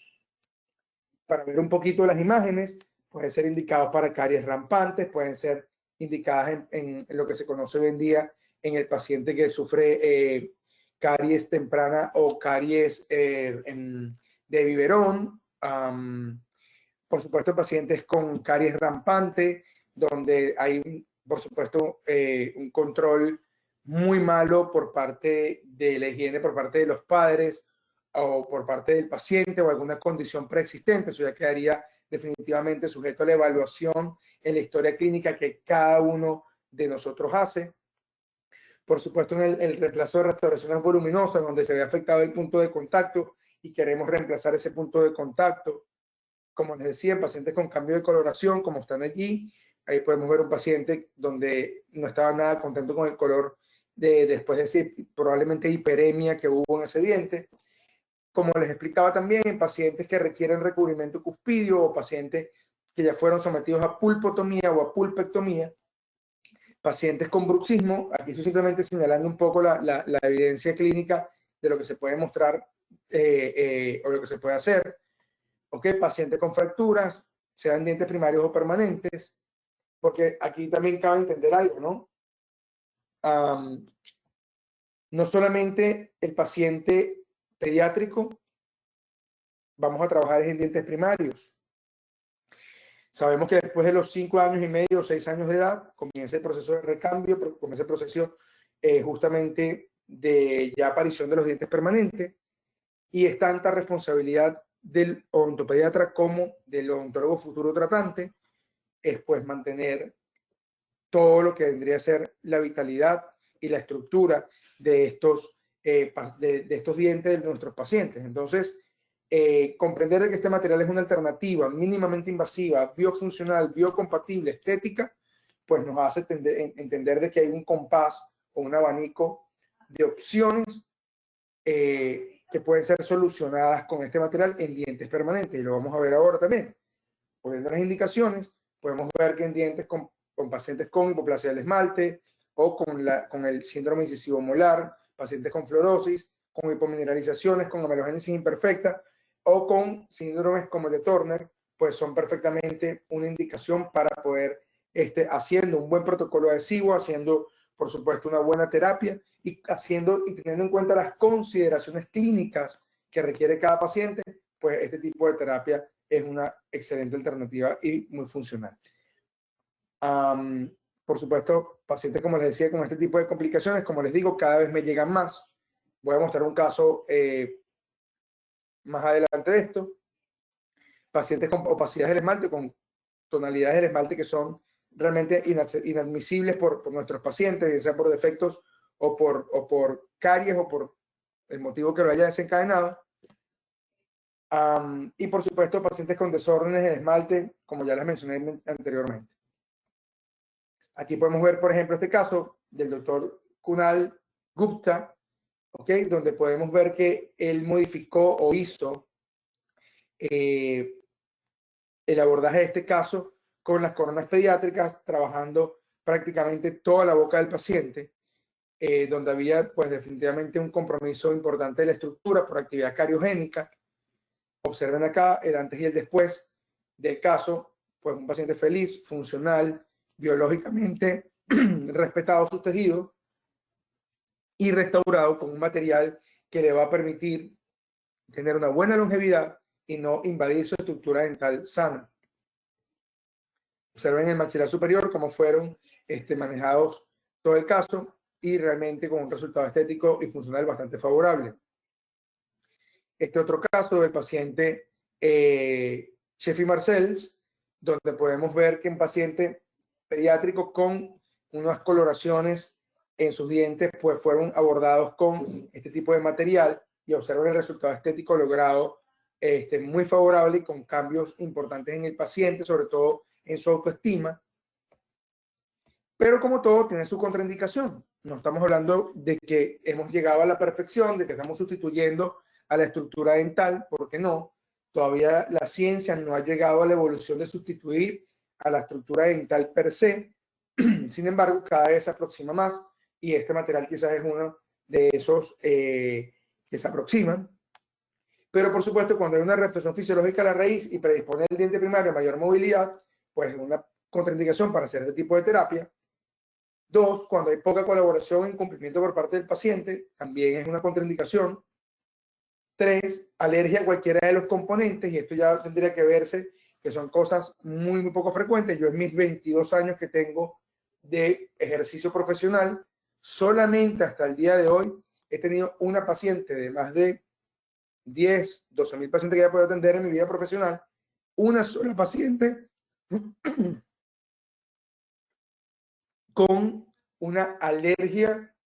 Para ver un poquito las imágenes, pueden ser indicados para caries rampantes, pueden ser indicadas en lo que se conoce hoy en día en el paciente que sufre caries temprana o caries de biberón. Por supuesto, pacientes con caries rampante, donde hay, por supuesto, un control muy malo por parte de la higiene, por parte de los padres o por parte del paciente o alguna condición preexistente. Eso ya quedaría definitivamente sujeto a la evaluación en la historia clínica que cada uno de nosotros hace. Por supuesto, en el reemplazo de restauraciones voluminosas, donde se ve afectado el punto de contacto y queremos reemplazar ese punto de contacto. Como les decía, en pacientes con cambio de coloración, como están allí, ahí podemos ver un paciente donde no estaba nada contento con el color después de ese, probablemente hiperemia que hubo en ese diente. Como les explicaba también, en pacientes que requieren recubrimiento cuspidio o pacientes que ya fueron sometidos a pulpotomía o a pulpectomía, pacientes con bruxismo, aquí estoy simplemente señalando un poco la evidencia clínica de lo que se puede mostrar o lo que se puede hacer. ¿Ok? Pacientes con fracturas, sean dientes primarios o permanentes, porque aquí también cabe entender algo, ¿no? No solamente el paciente pediátrico, vamos a trabajar en dientes primarios. Sabemos que después de los 5 años y medio o 6 años de edad, comienza el proceso de recambio, comienza el proceso justamente de ya aparición de los dientes permanentes, y es tanta responsabilidad del odontopediatra como del odontólogo futuro tratante, es pues mantener todo lo que vendría a ser la vitalidad y la estructura de estos, de estos dientes de nuestros pacientes. Entonces, comprender de que este material es una alternativa mínimamente invasiva, biofuncional, biocompatible, estética, pues nos hace entender de que hay un compás o un abanico de opciones que pueden ser solucionadas con este material en dientes permanentes, y lo vamos a ver ahora también. Poniendo las indicaciones, podemos ver que en dientes con pacientes con hipoplasia del esmalte o con el síndrome incisivo molar, pacientes con fluorosis, con hipomineralizaciones, con amelogénesis imperfecta o con síndromes como el de Turner, pues son perfectamente una indicación para poder, haciendo un buen protocolo adhesivo, haciendo, por supuesto, una buena terapia y teniendo en cuenta las consideraciones clínicas que requiere cada paciente, pues este tipo de terapia es una excelente alternativa y muy funcional. Por supuesto, pacientes, como les decía, con este tipo de complicaciones, como les digo, cada vez me llegan más. Voy a mostrar un caso más adelante de esto. pacientes con opacidades del esmalte, con tonalidades del esmalte que son realmente inadmisibles por nuestros pacientes, bien sea por defectos o por caries o por el motivo que lo haya desencadenado. Y por supuesto, pacientes con desórdenes del esmalte, como ya les mencioné anteriormente. Aquí podemos ver, por ejemplo, este caso del doctor Kunal Gupta, ¿okay? Donde podemos ver que él modificó o hizo el abordaje de este caso con las coronas pediátricas, trabajando prácticamente toda la boca del paciente, donde había pues definitivamente un compromiso importante de la estructura por actividad cariogénica. Observen acá el antes y el después del caso, pues un paciente feliz, funcional, biológicamente respetado sus tejidos y restaurado con un material que le va a permitir tener una buena longevidad y no invadir su estructura dental sana. Observen el maxilar superior cómo fueron manejados todo el caso y realmente con un resultado estético y funcional bastante favorable. Este otro caso del paciente Sheffy Marcells, donde podemos ver que un paciente pediátrico con unas coloraciones en sus dientes pues fueron abordados con este tipo de material y observan el resultado estético logrado muy favorable y con cambios importantes en el paciente, sobre todo en su autoestima. Pero como todo, tiene su contraindicación. No estamos hablando de que hemos llegado a la perfección, de que estamos sustituyendo a la estructura dental, porque no. Todavía la ciencia no ha llegado a la evolución de sustituir a la estructura dental per se. Sin embargo, cada vez se aproxima más y este material quizás es uno de esos que se aproximan. Pero por supuesto, cuando hay una retracción fisiológica a la raíz y predispone el diente primario a mayor movilidad, pues es una contraindicación para hacer este tipo de terapia. 2, cuando hay poca colaboración en cumplimiento por parte del paciente, también es una contraindicación. 3, alergia a cualquiera de los componentes, y esto ya tendría que verse, que son cosas muy, muy poco frecuentes. Yo en mis 22 años que tengo de ejercicio profesional, solamente hasta el día de hoy he tenido una paciente de más de 10, 12 mil pacientes que ya puedo atender en mi vida profesional, una sola paciente con una alergia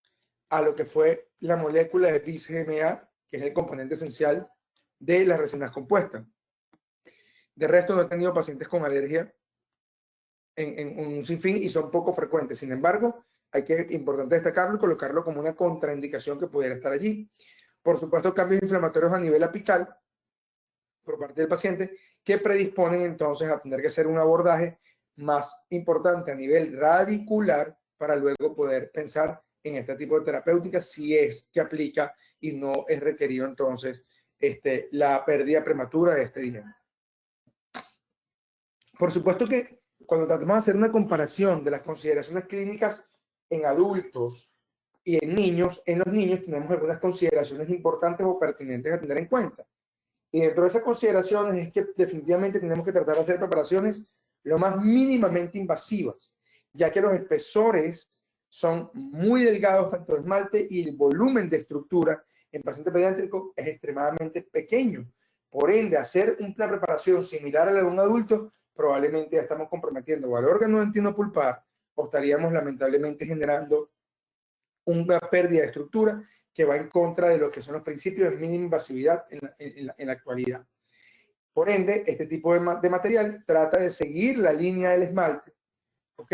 a lo que fue la molécula de bis-GMA, que es el componente esencial de las resinas compuestas. De resto, no he tenido pacientes con alergia en un sinfín y son poco frecuentes. Sin embargo, importante destacarlo y colocarlo como una contraindicación que pudiera estar allí. Por supuesto, cambios inflamatorios a nivel apical por parte del paciente que predisponen entonces a tener que hacer un abordaje más importante a nivel radicular para luego poder pensar en este tipo de terapéutica si es que aplica y no es requerido entonces la pérdida prematura de este diente. Por supuesto que cuando tratamos de hacer una comparación de las consideraciones clínicas en adultos y en los niños tenemos algunas consideraciones importantes o pertinentes a tener en cuenta. Y dentro de esas consideraciones es que definitivamente tenemos que tratar de hacer preparaciones lo más mínimamente invasivas, ya que los espesores son muy delgados, tanto de esmalte, y el volumen de estructura en paciente pediátrico es extremadamente pequeño. Por ende, hacer una preparación similar a la de un adulto, probablemente ya estamos comprometiendo o al órgano dentinopulpar o estaríamos lamentablemente generando una pérdida de estructura que va en contra de lo que son los principios de mínima invasividad en la actualidad. Por ende, este tipo de material trata de seguir la línea del esmalte, ¿ok?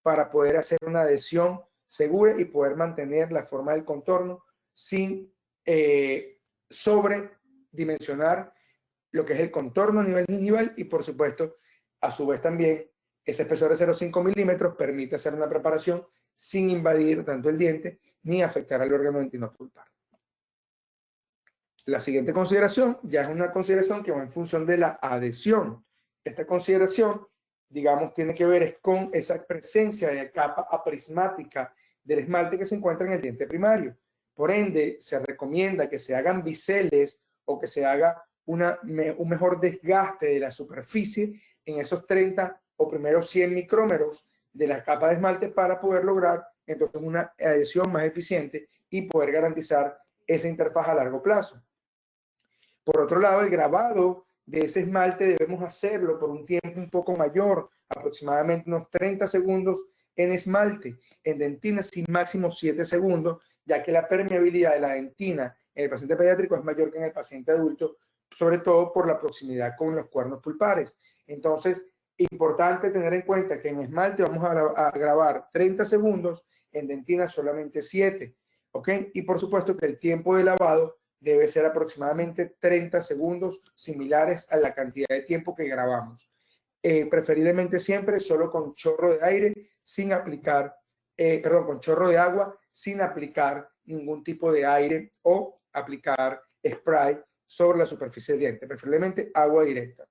Para poder hacer una adhesión segura y poder mantener la forma del contorno sin sobredimensionar lo que es el contorno a nivel gingival y, por supuesto, a su vez también, ese espesor de 0,5 milímetros permite hacer una preparación sin invadir tanto el diente ni afectar al órgano dentinopulpar. La siguiente consideración ya es una consideración que va en función de la adhesión. Esta consideración, digamos, tiene que ver con esa presencia de capa aprismática del esmalte que se encuentra en el diente primario. Por ende, se recomienda que se hagan biseles o que se haga un mejor desgaste de la superficie en esos 30 o primeros 100 micrómetros de la capa de esmalte para poder lograr entonces una adhesión más eficiente y poder garantizar esa interfaz a largo plazo. Por otro lado, el grabado de ese esmalte debemos hacerlo por un tiempo un poco mayor, aproximadamente unos 30 segundos en esmalte. En dentina, sin máximo 7 segundos, ya que la permeabilidad de la dentina en el paciente pediátrico es mayor que en el paciente adulto, sobre todo por la proximidad con los cuernos pulpares. Entonces, importante tener en cuenta que en esmalte vamos a grabar 30 segundos, en dentina solamente 7, ¿ok? Y por supuesto que el tiempo de lavado debe ser aproximadamente 30 segundos, similares a la cantidad de tiempo que grabamos. Preferiblemente siempre solo con chorro de aire, sin aplicar, con chorro de agua, sin aplicar ningún tipo de aire o aplicar spray sobre la superficie del diente, preferiblemente agua directa.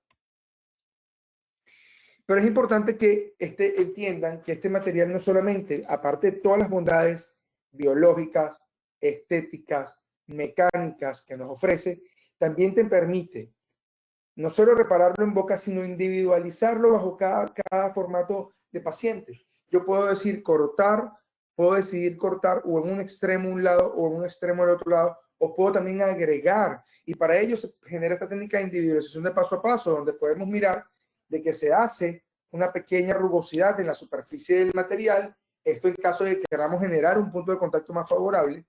Pero es importante que entiendan que este material no solamente, aparte de todas las bondades biológicas, estéticas, mecánicas que nos ofrece, también te permite no solo repararlo en boca, sino individualizarlo bajo cada formato de paciente. Yo puedo decidir cortar o en un extremo un lado o en un extremo el otro lado, o puedo también agregar. Y para ello se genera esta técnica de individualización de paso a paso, donde podemos mirar de que se hace una pequeña rugosidad en la superficie del material. Esto en caso de que queramos generar un punto de contacto más favorable.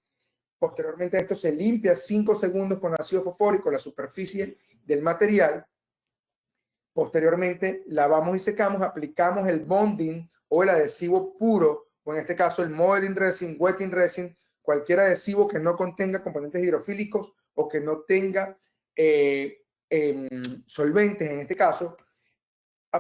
Posteriormente a esto se limpia 5 segundos con ácido fosfórico la superficie del material. Posteriormente lavamos y secamos, aplicamos el bonding o el adhesivo puro, o en este caso el modeling resin, wetting resin, cualquier adhesivo que no contenga componentes hidrofílicos o que no tenga solventes en este caso.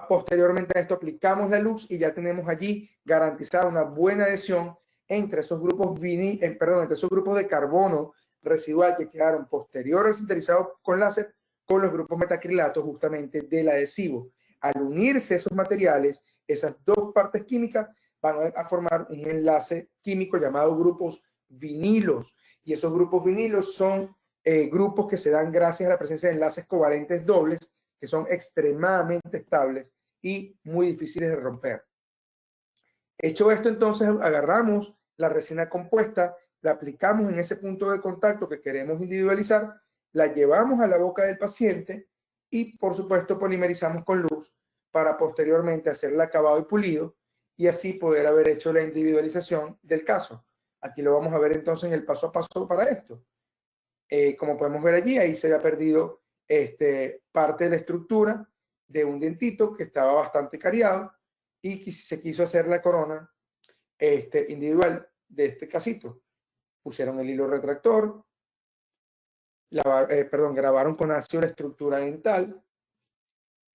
Posteriormente a esto aplicamos la luz y ya tenemos allí garantizada una buena adhesión entre esos grupos entre esos grupos de carbono residual que quedaron posterior al sinterizado con láser con los grupos metacrilatos justamente del adhesivo. Al unirse esos materiales, esas dos partes químicas van a formar un enlace químico llamado grupos vinilos, y esos grupos vinilos son grupos que se dan gracias a la presencia de enlaces covalentes dobles que son extremadamente estables y muy difíciles de romper. Hecho esto, entonces agarramos la resina compuesta, la aplicamos en ese punto de contacto que queremos individualizar, la llevamos a la boca del paciente y por supuesto polimerizamos con luz para posteriormente hacer el acabado y pulido y así poder haber hecho la individualización del caso. Aquí lo vamos a ver entonces en el paso a paso para esto. Como podemos ver allí, ahí se había perdido parte de la estructura de un dientito que estaba bastante cariado y se quiso hacer la corona individual de este casito. Pusieron el hilo retractor, grabaron con ácido la estructura dental,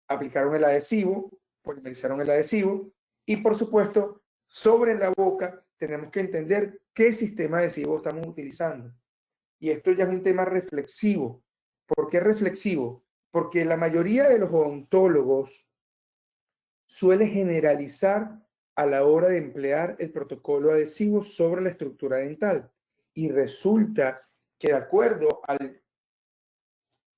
aplicaron el adhesivo, polimerizaron el adhesivo y por supuesto sobre la boca tenemos que entender qué sistema adhesivo estamos utilizando. Y esto ya es un tema reflexivo. ¿Por qué reflexivo? Porque la mayoría de los odontólogos suele generalizar a la hora de emplear el protocolo adhesivo sobre la estructura dental. Y resulta que de acuerdo al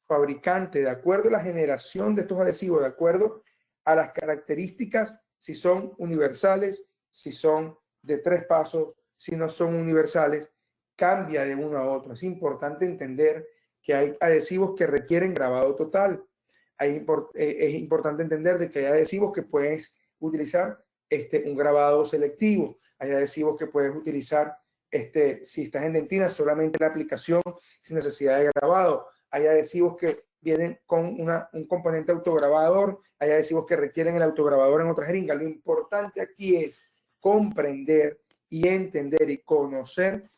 fabricante, de acuerdo a la generación de estos adhesivos, de acuerdo a las características, si son universales, si son de 3 pasos, si no son universales, cambia de uno a otro. Es importante entender que hay adhesivos que requieren grabado total. Es importante entender de que hay adhesivos que puedes utilizar un grabado selectivo. Hay adhesivos que puedes utilizar si estás en dentina, solamente la aplicación sin necesidad de grabado. Hay adhesivos que vienen con un componente autograbador. Hay adhesivos que requieren el autograbador en otra jeringa. Lo importante aquí es comprender y entender y conocer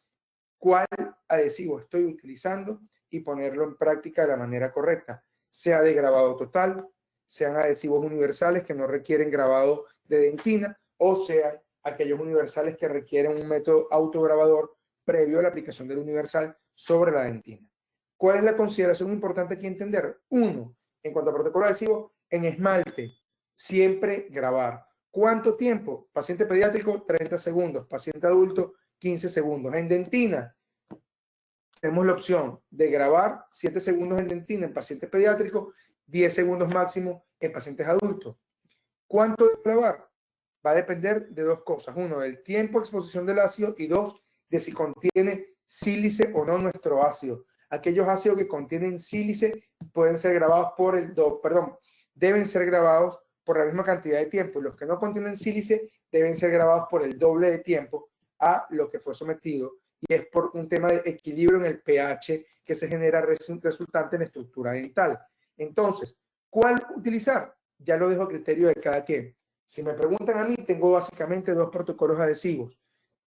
cuál adhesivo estoy utilizando y ponerlo en práctica de la manera correcta, sea de grabado total, sean adhesivos universales que no requieren grabado de dentina o sean aquellos universales que requieren un método autograbador previo a la aplicación del universal sobre la dentina. ¿Cuál es la consideración importante aquí entender? Uno, en cuanto a protocolo adhesivo, en esmalte, siempre grabar. ¿Cuánto tiempo? Paciente pediátrico, 30 segundos. Paciente adulto, 15 segundos. En dentina, tenemos la opción de grabar 7 segundos en dentina en pacientes pediátricos, 10 segundos máximo en pacientes adultos. ¿Cuánto de grabar? Va a depender de dos cosas. Uno, del tiempo de exposición del ácido y dos, de si contiene sílice o no nuestro ácido. aquellos ácidos que contienen sílice pueden ser grabados por deben ser grabados por la misma cantidad de tiempo. Los que no contienen sílice deben ser grabados por el doble de tiempo a lo que fue sometido, y es por un tema de equilibrio en el pH que se genera resultante en la estructura dental. Entonces, ¿cuál utilizar? Ya lo dejo a criterio de cada quien. Si me preguntan a mí, tengo básicamente dos protocolos adhesivos.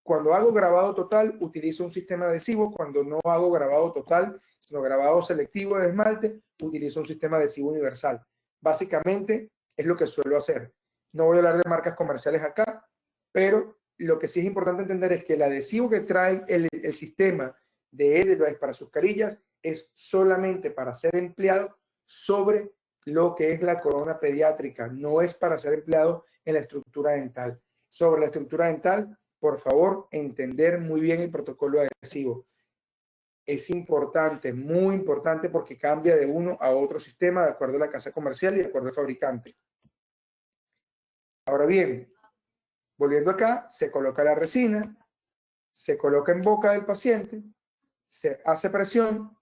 Cuando hago grabado total, utilizo un sistema adhesivo. Cuando no hago grabado total, sino grabado selectivo de esmalte, utilizo un sistema adhesivo universal. Básicamente es lo que suelo hacer. No voy a hablar de marcas comerciales acá, pero lo que sí es importante entender es que el adhesivo que trae el sistema de Edelweiss para sus carillas es solamente para ser empleado sobre lo que es la corona pediátrica, no es para ser empleado en la estructura dental. Sobre la estructura dental, por favor, entender muy bien el protocolo adhesivo. Es importante, muy importante, porque cambia de uno a otro sistema de acuerdo a la casa comercial y de acuerdo al fabricante. Ahora bien, volviendo acá, se coloca la resina, se coloca en boca del paciente, se hace presión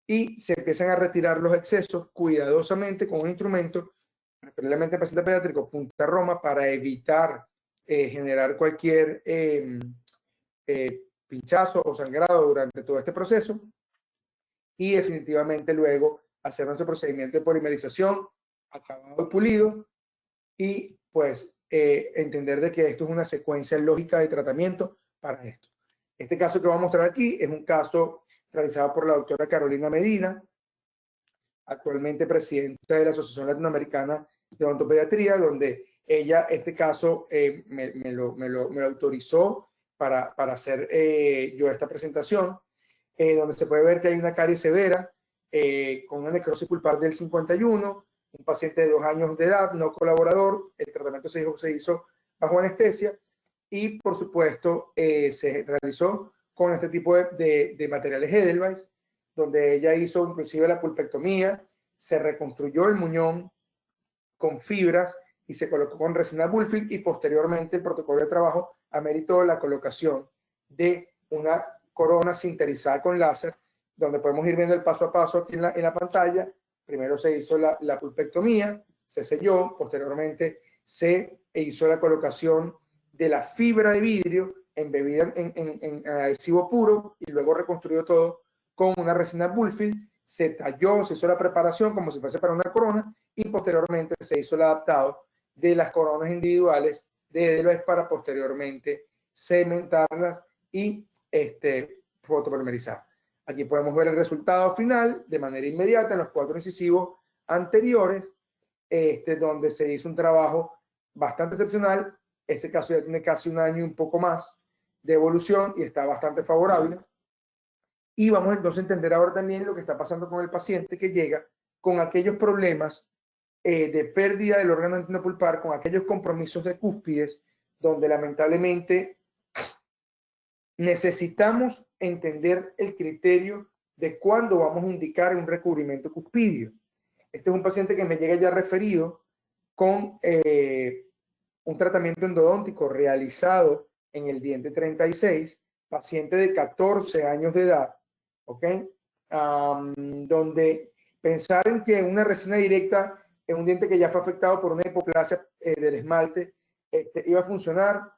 y se empiezan a retirar los excesos cuidadosamente con un instrumento, preferiblemente en paciente pediátrico, punta Roma, para evitar generar cualquier pinchazo o sangrado durante todo este proceso, y definitivamente luego hacer nuestro procedimiento de polimerización acabado y pulido, y pues entender de que esto es una secuencia lógica de tratamiento para esto. Este caso que voy a mostrar aquí es un caso realizado por la doctora Carolina Medina, actualmente presidenta de la Asociación Latinoamericana de Odontopediatría, donde ella, este caso, me lo autorizó para hacer yo esta presentación, donde se puede ver que hay una caries severa con una necrosis pulpar del 51, un paciente de 2 años de edad, no colaborador. El tratamiento se hizo bajo anestesia y, por supuesto, se realizó con este tipo de materiales Edelweiss, donde ella hizo inclusive la pulpectomía, se reconstruyó el muñón con fibras y se colocó con resina Bullfield, y posteriormente el protocolo de trabajo ameritó la colocación de una corona sinterizada con láser, donde podemos ir viendo el paso a paso aquí en la pantalla. Primero se hizo la pulpectomía, se selló, posteriormente se hizo la colocación de la fibra de vidrio embebida en adhesivo puro y luego reconstruido todo con una resina Bullfield. Se talló, se hizo la preparación como si fuese para una corona y posteriormente se hizo el adaptado de las coronas individuales de Edelweiss para posteriormente cementarlas y fotopolimerizar. Aquí podemos ver el resultado final de manera inmediata en los 4 incisivos anteriores, donde se hizo un trabajo bastante excepcional. Ese caso ya tiene casi 1 año y un poco más de evolución y está bastante favorable. Y vamos entonces a entender ahora también lo que está pasando con el paciente que llega con aquellos problemas de pérdida del órgano dentinopulpar, con aquellos compromisos de cúspides, donde lamentablemente necesitamos entender el criterio de cuándo vamos a indicar un recubrimiento cuspidio. Este es un paciente que me llega ya referido con un tratamiento endodóntico realizado en el diente 36, paciente de 14 años de edad, ¿ok? Donde pensar en que una resina directa en un diente que ya fue afectado por una hipoplasia del esmalte iba a funcionar.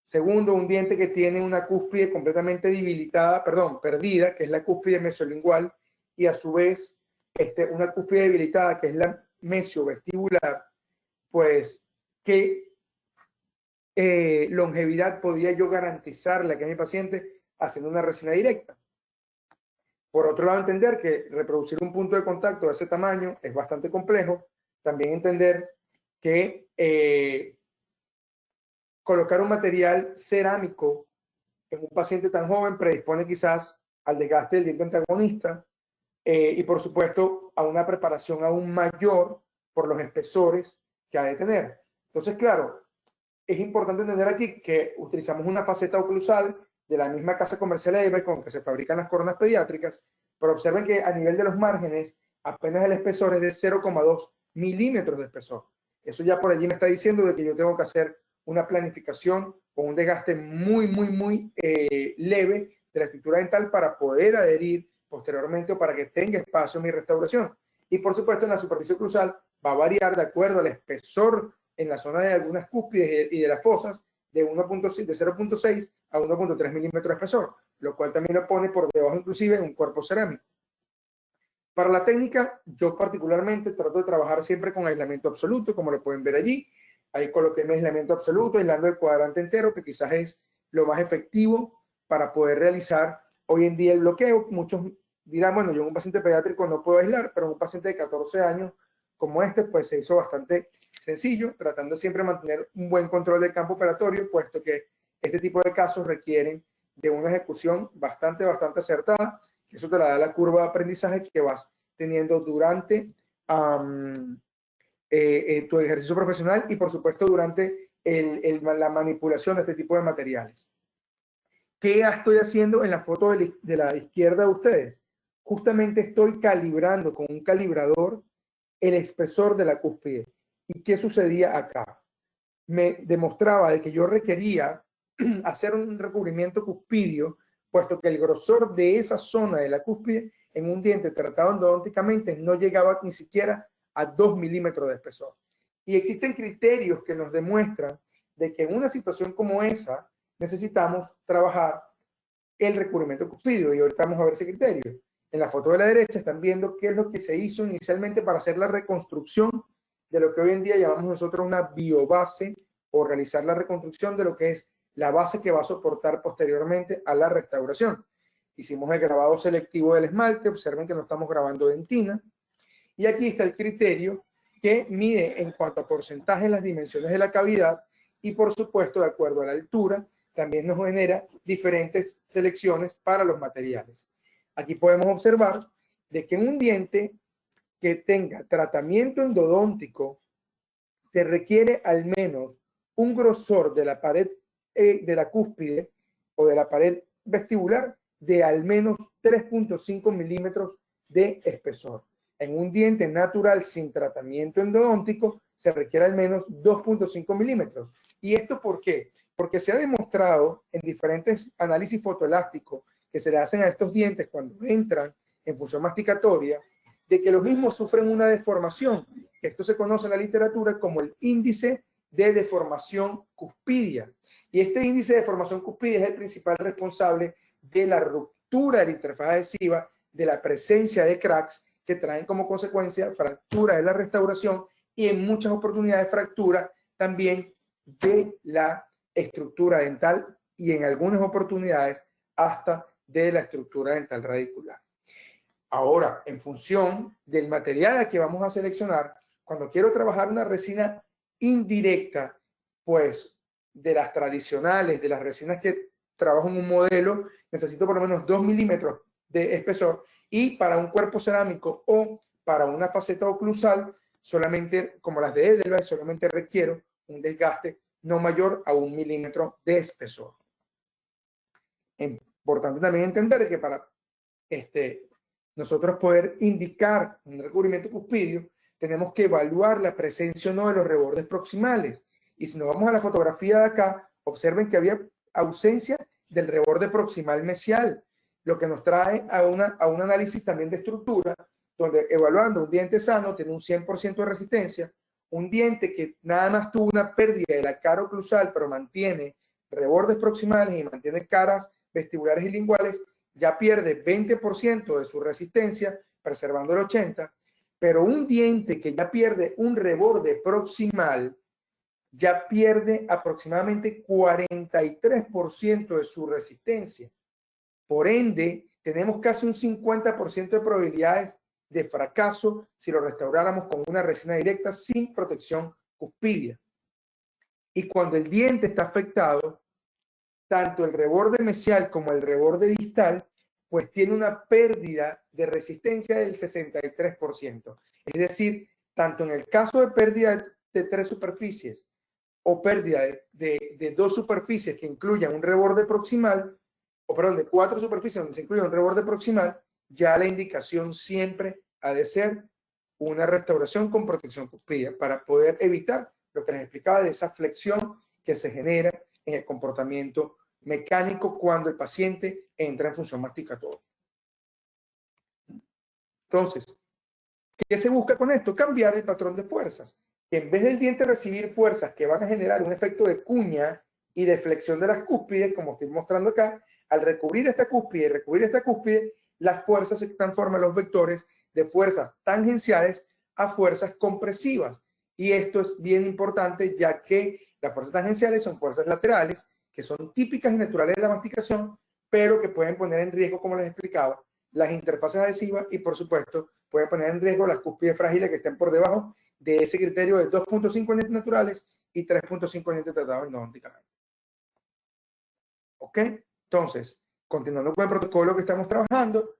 Segundo, un diente que tiene una cúspide completamente debilitada, perdida, que es la cúspide mesolingual, y a su vez una cúspide debilitada, que es la mesiovestibular, pues qué longevidad podía yo garantizarle a mi paciente haciendo una resina directa. Por otro lado, entender que reproducir un punto de contacto de ese tamaño es bastante complejo. También entender que colocar un material cerámico en un paciente tan joven predispone quizás al desgaste del diente antagonista y, por supuesto, a una preparación aún mayor por los espesores que ha de tener. Entonces, claro, es importante entender aquí que utilizamos una faceta oclusal de la misma casa comercial Edelweiss con que se fabrican las coronas pediátricas, pero observen que a nivel de los márgenes apenas el espesor es de 0,2 milímetros de espesor. Eso ya por allí me está diciendo de que yo tengo que hacer una planificación con un desgaste muy leve de la estructura dental para poder adherir posteriormente o para que tenga espacio en mi restauración. Y por supuesto en la superficie oclusal va a variar de acuerdo al espesor en la zona de algunas cúspides y de las fosas de 0.6 a 1.3 milímetros de espesor, lo cual también lo pone por debajo inclusive en un cuerpo cerámico. Para la técnica, yo particularmente trato de trabajar siempre con aislamiento absoluto, como lo pueden ver allí. Ahí coloqué mi aislamiento absoluto, aislando el cuadrante entero, que quizás es lo más efectivo para poder realizar hoy en día el bloqueo. Muchos dirán, bueno, yo en un paciente pediátrico no puedo aislar, pero en un paciente de 14 años como este, pues se hizo bastante sencillo, tratando siempre de mantener un buen control del campo operatorio, puesto que este tipo de casos requieren de una ejecución bastante acertada. Eso te la da la curva de aprendizaje que vas teniendo durante tu ejercicio profesional y por supuesto durante la manipulación de este tipo de materiales. ¿Qué estoy haciendo en la foto de la izquierda de ustedes? Justamente estoy calibrando con un calibrador el espesor de la cúspide. ¿Y qué sucedía acá? Me demostraba de que yo requería hacer un recubrimiento cuspidio, puesto que el grosor de esa zona de la cúspide en un diente tratado endodónticamente no llegaba ni siquiera a 2 milímetros de espesor. Y existen criterios que nos demuestran de que en una situación como esa necesitamos trabajar el recubrimiento cuspidio, y ahorita vamos a ver ese criterio. En la foto de la derecha están viendo qué es lo que se hizo inicialmente para hacer la reconstrucción de lo que hoy en día llamamos nosotros una biobase, o realizar la reconstrucción de lo que es la base que va a soportar posteriormente a la restauración. Hicimos el grabado selectivo del esmalte, observen que no estamos grabando dentina, y aquí está el criterio que mide en cuanto a porcentaje las dimensiones de la cavidad, y por supuesto de acuerdo a la altura también nos genera diferentes selecciones para los materiales. Aquí podemos observar de que un diente que tenga tratamiento endodóntico se requiere al menos un grosor de la pared de la cúspide o de la pared vestibular de al menos 3.5 milímetros de espesor. En un diente natural sin tratamiento endodóntico se requiere al menos 2.5 milímetros. ¿Y esto por qué? Porque se ha demostrado en diferentes análisis fotoelásticos que se le hacen a estos dientes cuando entran en función masticatoria, de que los mismos sufren una deformación. Esto se conoce en la literatura como el índice de deformación cuspidia. Y este índice de deformación cuspidia es el principal responsable de la ruptura de la interfaz adhesiva, de la presencia de cracks que traen como consecuencia fractura de la restauración y en muchas oportunidades fractura también de la estructura dental y en algunas oportunidades hasta de la estructura dental radicular. Ahora, en función del material que vamos a seleccionar, cuando quiero trabajar una resina indirecta, pues de las tradicionales, de las resinas que trabajo en un modelo, necesito por lo menos 2 milímetros de espesor, y para un cuerpo cerámico o para una faceta oclusal, solamente, como las de Edelweiss, solamente requiero un desgaste no mayor a 1 milímetro de espesor. Importante también entender que para nosotros poder indicar un recubrimiento cuspidio, tenemos que evaluar la presencia o no de los rebordes proximales. Y si nos vamos a la fotografía de acá, observen que había ausencia del reborde proximal mesial, lo que nos trae a un análisis también de estructura, donde evaluando un diente sano tiene un 100% de resistencia, un diente que nada más tuvo una pérdida de la cara oclusal, pero mantiene rebordes proximales y mantiene caras vestibulares y linguales, ya pierde 20% de su resistencia, preservando el 80%, pero un diente que ya pierde un reborde proximal, ya pierde aproximadamente 43% de su resistencia. Por ende, tenemos casi un 50% de probabilidades de fracaso si lo restauráramos con una resina directa sin protección cuspidia. Y cuando el diente está afectado, tanto el reborde mesial como el reborde distal, pues tiene una pérdida de resistencia del 63%. Es decir, tanto en el caso de pérdida de 3 superficies o pérdida de 2 superficies que incluyan un reborde proximal, o perdón, de 4 superficies donde se incluye un reborde proximal, ya la indicación siempre ha de ser una restauración con protección cuspidia para poder evitar lo que les explicaba de esa flexión que se genera en el comportamiento mecánico cuando el paciente entra en función masticatoria. Entonces, ¿qué se busca con esto? Cambiar el patrón de fuerzas. Que en vez del diente recibir fuerzas que van a generar un efecto de cuña y de flexión de las cúspides, como estoy mostrando acá, al recubrir esta cúspide y recubrir esta cúspide, las fuerzas se transforman los vectores de fuerzas tangenciales a fuerzas compresivas. Y esto es bien importante, ya que las fuerzas tangenciales son fuerzas laterales, que son típicas y naturales de la masticación, pero que pueden poner en riesgo, como les explicaba, las interfaces adhesivas y, por supuesto, pueden poner en riesgo las cúspides frágiles que estén por debajo de ese criterio de 2.5 dientes naturales y 3.5 dientes tratados endodônticamente. ¿Ok? Entonces, continuando con el protocolo que estamos trabajando,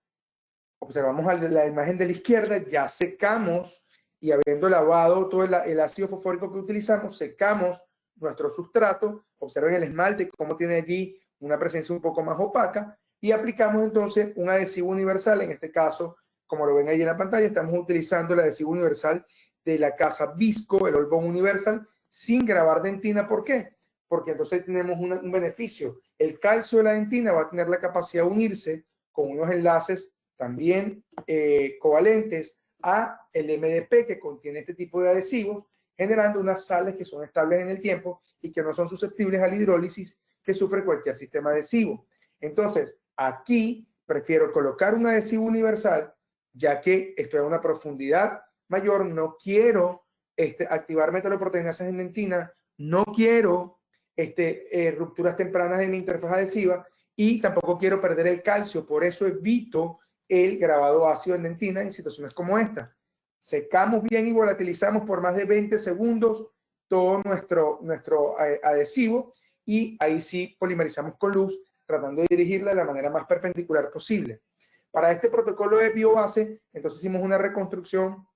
observamos la imagen de la izquierda, ya secamos y habiendo lavado todo el ácido fosfórico que utilizamos, secamos nuestro sustrato. Observen el esmalte, cómo tiene allí una presencia un poco más opaca, y aplicamos entonces un adhesivo universal. En este caso, como lo ven ahí en la pantalla, estamos utilizando el adhesivo universal de la casa Visco, el All Bond Universal, sin grabar dentina. ¿Por qué? Porque entonces tenemos un beneficio. El calcio de la dentina va a tener la capacidad de unirse con unos enlaces también covalentes a el MDP que contiene este tipo de adhesivos, generando unas sales que son estables en el tiempo y que no son susceptibles a la hidrólisis que sufre cualquier sistema adhesivo. Entonces, aquí prefiero colocar un adhesivo universal, ya que estoy a una profundidad mayor, no quiero activar metaloproteinasas en dentina, no quiero rupturas tempranas de mi interfaz adhesiva y tampoco quiero perder el calcio, por eso evito el grabado ácido en dentina en situaciones como esta. Secamos bien y volatilizamos por más de 20 segundos todo nuestro adhesivo y ahí sí polimerizamos con luz, tratando de dirigirla de la manera más perpendicular posible. Para este protocolo de biobase, entonces hicimos una reconstrucción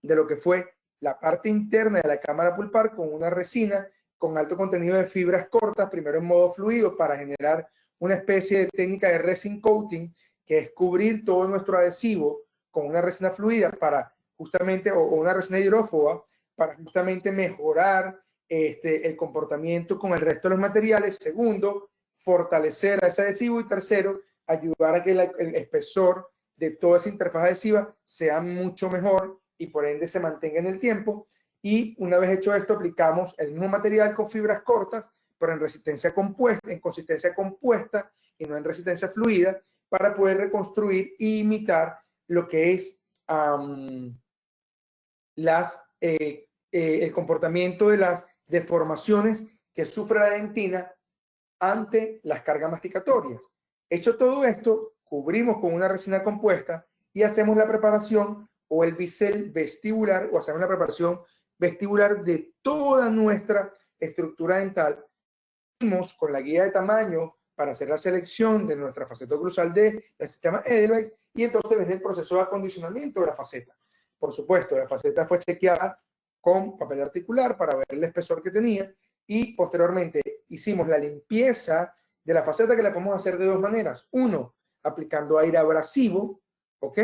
de lo que fue la parte interna de la cámara pulpar con una resina con alto contenido de fibras cortas, primero en modo fluido para generar una especie de técnica de resin coating, que es cubrir todo nuestro adhesivo con una resina fluida para justamente, o una resina hidrófoba, para justamente mejorar el comportamiento con el resto de los materiales. Segundo, fortalecer a ese adhesivo. Y tercero, ayudar a que el espesor de toda esa interfaz adhesiva sea mucho mejor y por ende se mantenga en el tiempo. Y una vez hecho esto, aplicamos el mismo material con fibras cortas, pero en resistencia compuesta, en consistencia compuesta y no en resistencia fluida, para poder reconstruir e imitar lo que es el comportamiento de las deformaciones que sufre la dentina ante las cargas masticatorias. Hecho todo esto, cubrimos con una resina compuesta y hacemos la preparación o el bisel vestibular, o hacemos la preparación vestibular de toda nuestra estructura dental. Con la guía de tamaño para hacer la selección de nuestra faceta oclusal del sistema Edelweiss, y entonces viene el proceso de acondicionamiento de la faceta. Por supuesto, la faceta fue chequeada con papel articular para ver el espesor que tenía y posteriormente hicimos la limpieza de la faceta, que la podemos hacer de dos maneras. Uno, aplicando aire abrasivo, ¿ok?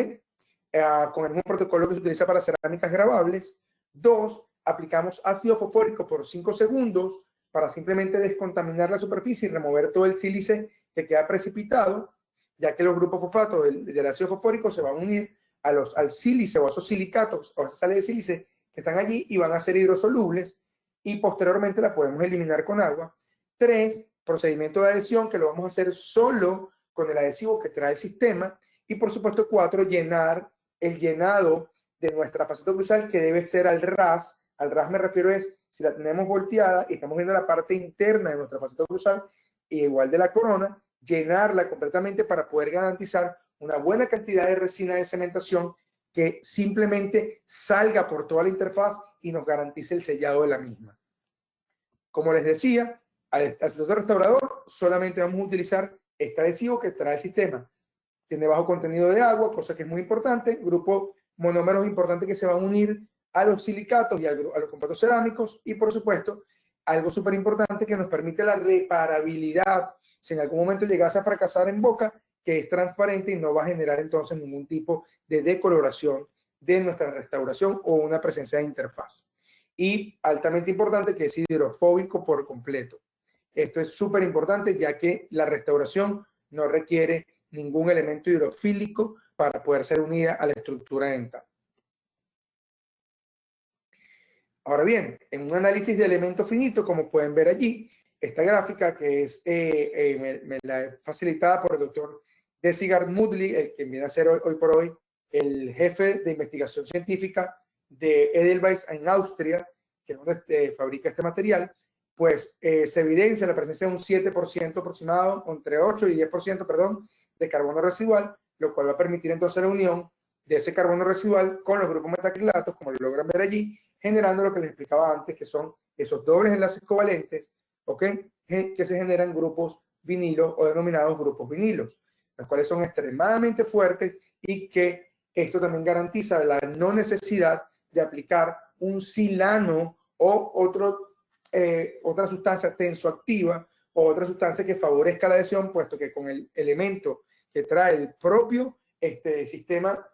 Con el mismo protocolo que se utiliza para cerámicas grabables. Dos, aplicamos ácido fosfórico por 5 segundos para simplemente descontaminar la superficie y remover todo el sílice que queda precipitado, ya que los grupos fosfatos del ácido fosfórico se van a unir al sílice o a esos silicatos o a esas sales de sílice que están allí y van a ser hidrosolubles, y posteriormente la podemos eliminar con agua. 3, procedimiento de adhesión, que lo vamos a hacer solo con el adhesivo que trae el sistema. Y por supuesto 4, llenar el llenado de nuestra faceta oclusal, que debe ser al ras. Al ras me refiero es si la tenemos volteada y estamos viendo la parte interna de nuestra faceta oclusal, igual de la corona, llenarla completamente para poder garantizar una buena cantidad de resina de cementación que simplemente salga por toda la interfaz y nos garantice el sellado de la misma. Como les decía, al sector restaurador solamente vamos a utilizar este adhesivo que trae el sistema. Tiene bajo contenido de agua, cosa que es muy importante. Grupo monómeros importantes que se van a unir a los silicatos y a los compuestos cerámicos. Y por supuesto, algo súper importante que nos permite la reparabilidad. Si en algún momento llegase a fracasar en boca, que es transparente y no va a generar entonces ningún tipo de decoloración de nuestra restauración o una presencia de interfaz. Y altamente importante, que es hidrofóbico por completo. Esto es súper importante, ya que la restauración no requiere ningún elemento hidrofílico para poder ser unida a la estructura dental. Ahora bien, en un análisis de elemento finito, como pueden ver allí, esta gráfica que es me la he facilitada por el doctor Desigard Moodley, el que viene a ser hoy por hoy el jefe de investigación científica de Edelweiss en Austria, que es donde fabrica este material, pues se evidencia la presencia de un 7% aproximado, entre 8 y 10%, perdón, de carbono residual, lo cual va a permitir entonces la unión de ese carbono residual con los grupos metacrilatos, como lo logran ver allí, generando lo que les explicaba antes, que son esos dobles enlaces covalentes, ¿ok? Que se generan grupos vinilos o denominados grupos vinilos, los cuales son extremadamente fuertes y que esto también garantiza la no necesidad de aplicar un silano o otra sustancia tensoactiva o otra sustancia que favorezca la adhesión, puesto que con el elemento que trae el propio sistema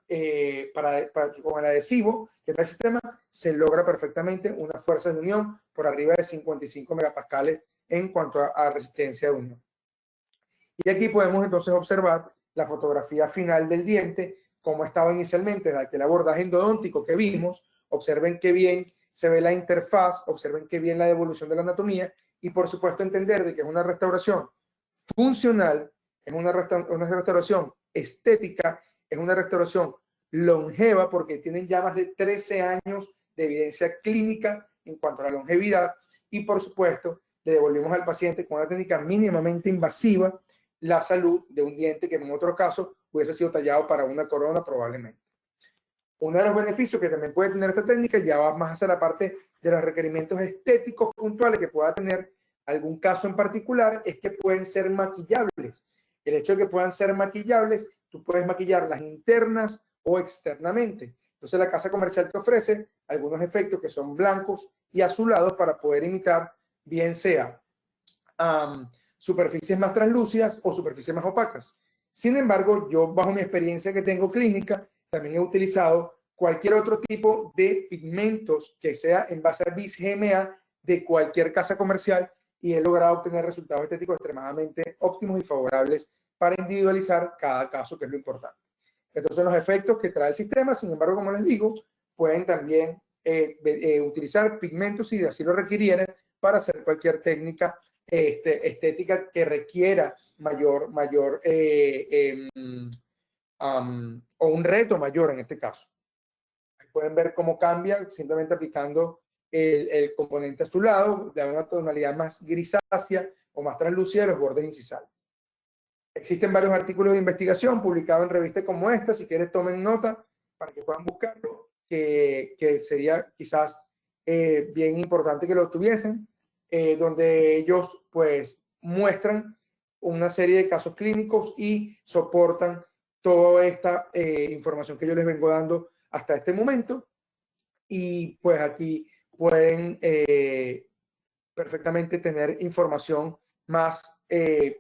con el adhesivo que trae el sistema, se logra perfectamente una fuerza de unión por arriba de 55 megapascales en cuanto a resistencia de unión. Y aquí podemos entonces observar la fotografía final del diente, como estaba inicialmente, de aquel abordaje endodóntico que vimos. Observen qué bien se ve la interfaz, observen qué bien la devolución de la anatomía y por supuesto entender de que es una restauración funcional, es una restauración estética, es una restauración longeva porque tienen ya más de 13 años de evidencia clínica en cuanto a la longevidad y por supuesto le devolvimos al paciente con una técnica mínimamente invasiva la salud de un diente que en otro caso hubiese sido tallado para una corona probablemente. Uno de los beneficios que también puede tener esta técnica ya va más hacia la parte de los requerimientos estéticos puntuales que pueda tener algún caso en particular, es que pueden ser maquillables. El hecho de que puedan ser maquillables, tú puedes maquillarlas internas o externamente. Entonces la casa comercial te ofrece algunos efectos que son blancos y azulados para poder imitar bien sea superficies más translúcidas o superficies más opacas. Sin embargo, yo bajo mi experiencia que tengo clínica, también he utilizado cualquier otro tipo de pigmentos que sea en base a bis GMA de cualquier casa comercial y he logrado obtener resultados estéticos extremadamente óptimos y favorables para individualizar cada caso, que es lo importante. Estos son los efectos que trae el sistema. Sin embargo, como les digo, pueden también utilizar pigmentos si así lo requirieren para hacer cualquier técnica estética que requiera o un reto mayor en este caso. Pueden ver cómo cambia simplemente aplicando el componente azulado, de una tonalidad más grisácea o más translúcida de los bordes incisales. Existen varios artículos de investigación publicados en revistas como esta, si quieres tomen nota para que puedan buscarlo, que sería quizás bien importante que lo tuviesen, donde ellos pues muestran una serie de casos clínicos y soportan toda esta información que yo les vengo dando hasta este momento. Y pues aquí pueden perfectamente tener información más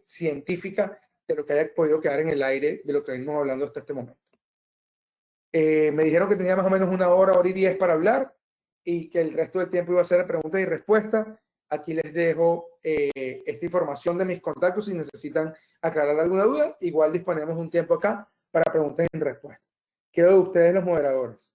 científica de lo que haya podido quedar en el aire de lo que venimos hablando hasta este momento. Me dijeron que tenía más o menos una hora y 10 para hablar y que el resto del tiempo iba a ser preguntas y respuestas. Aquí les dejo esta información de mis contactos si necesitan aclarar alguna duda. Igual disponemos un tiempo acá para preguntas y respuestas. Quedo de ustedes los moderadores.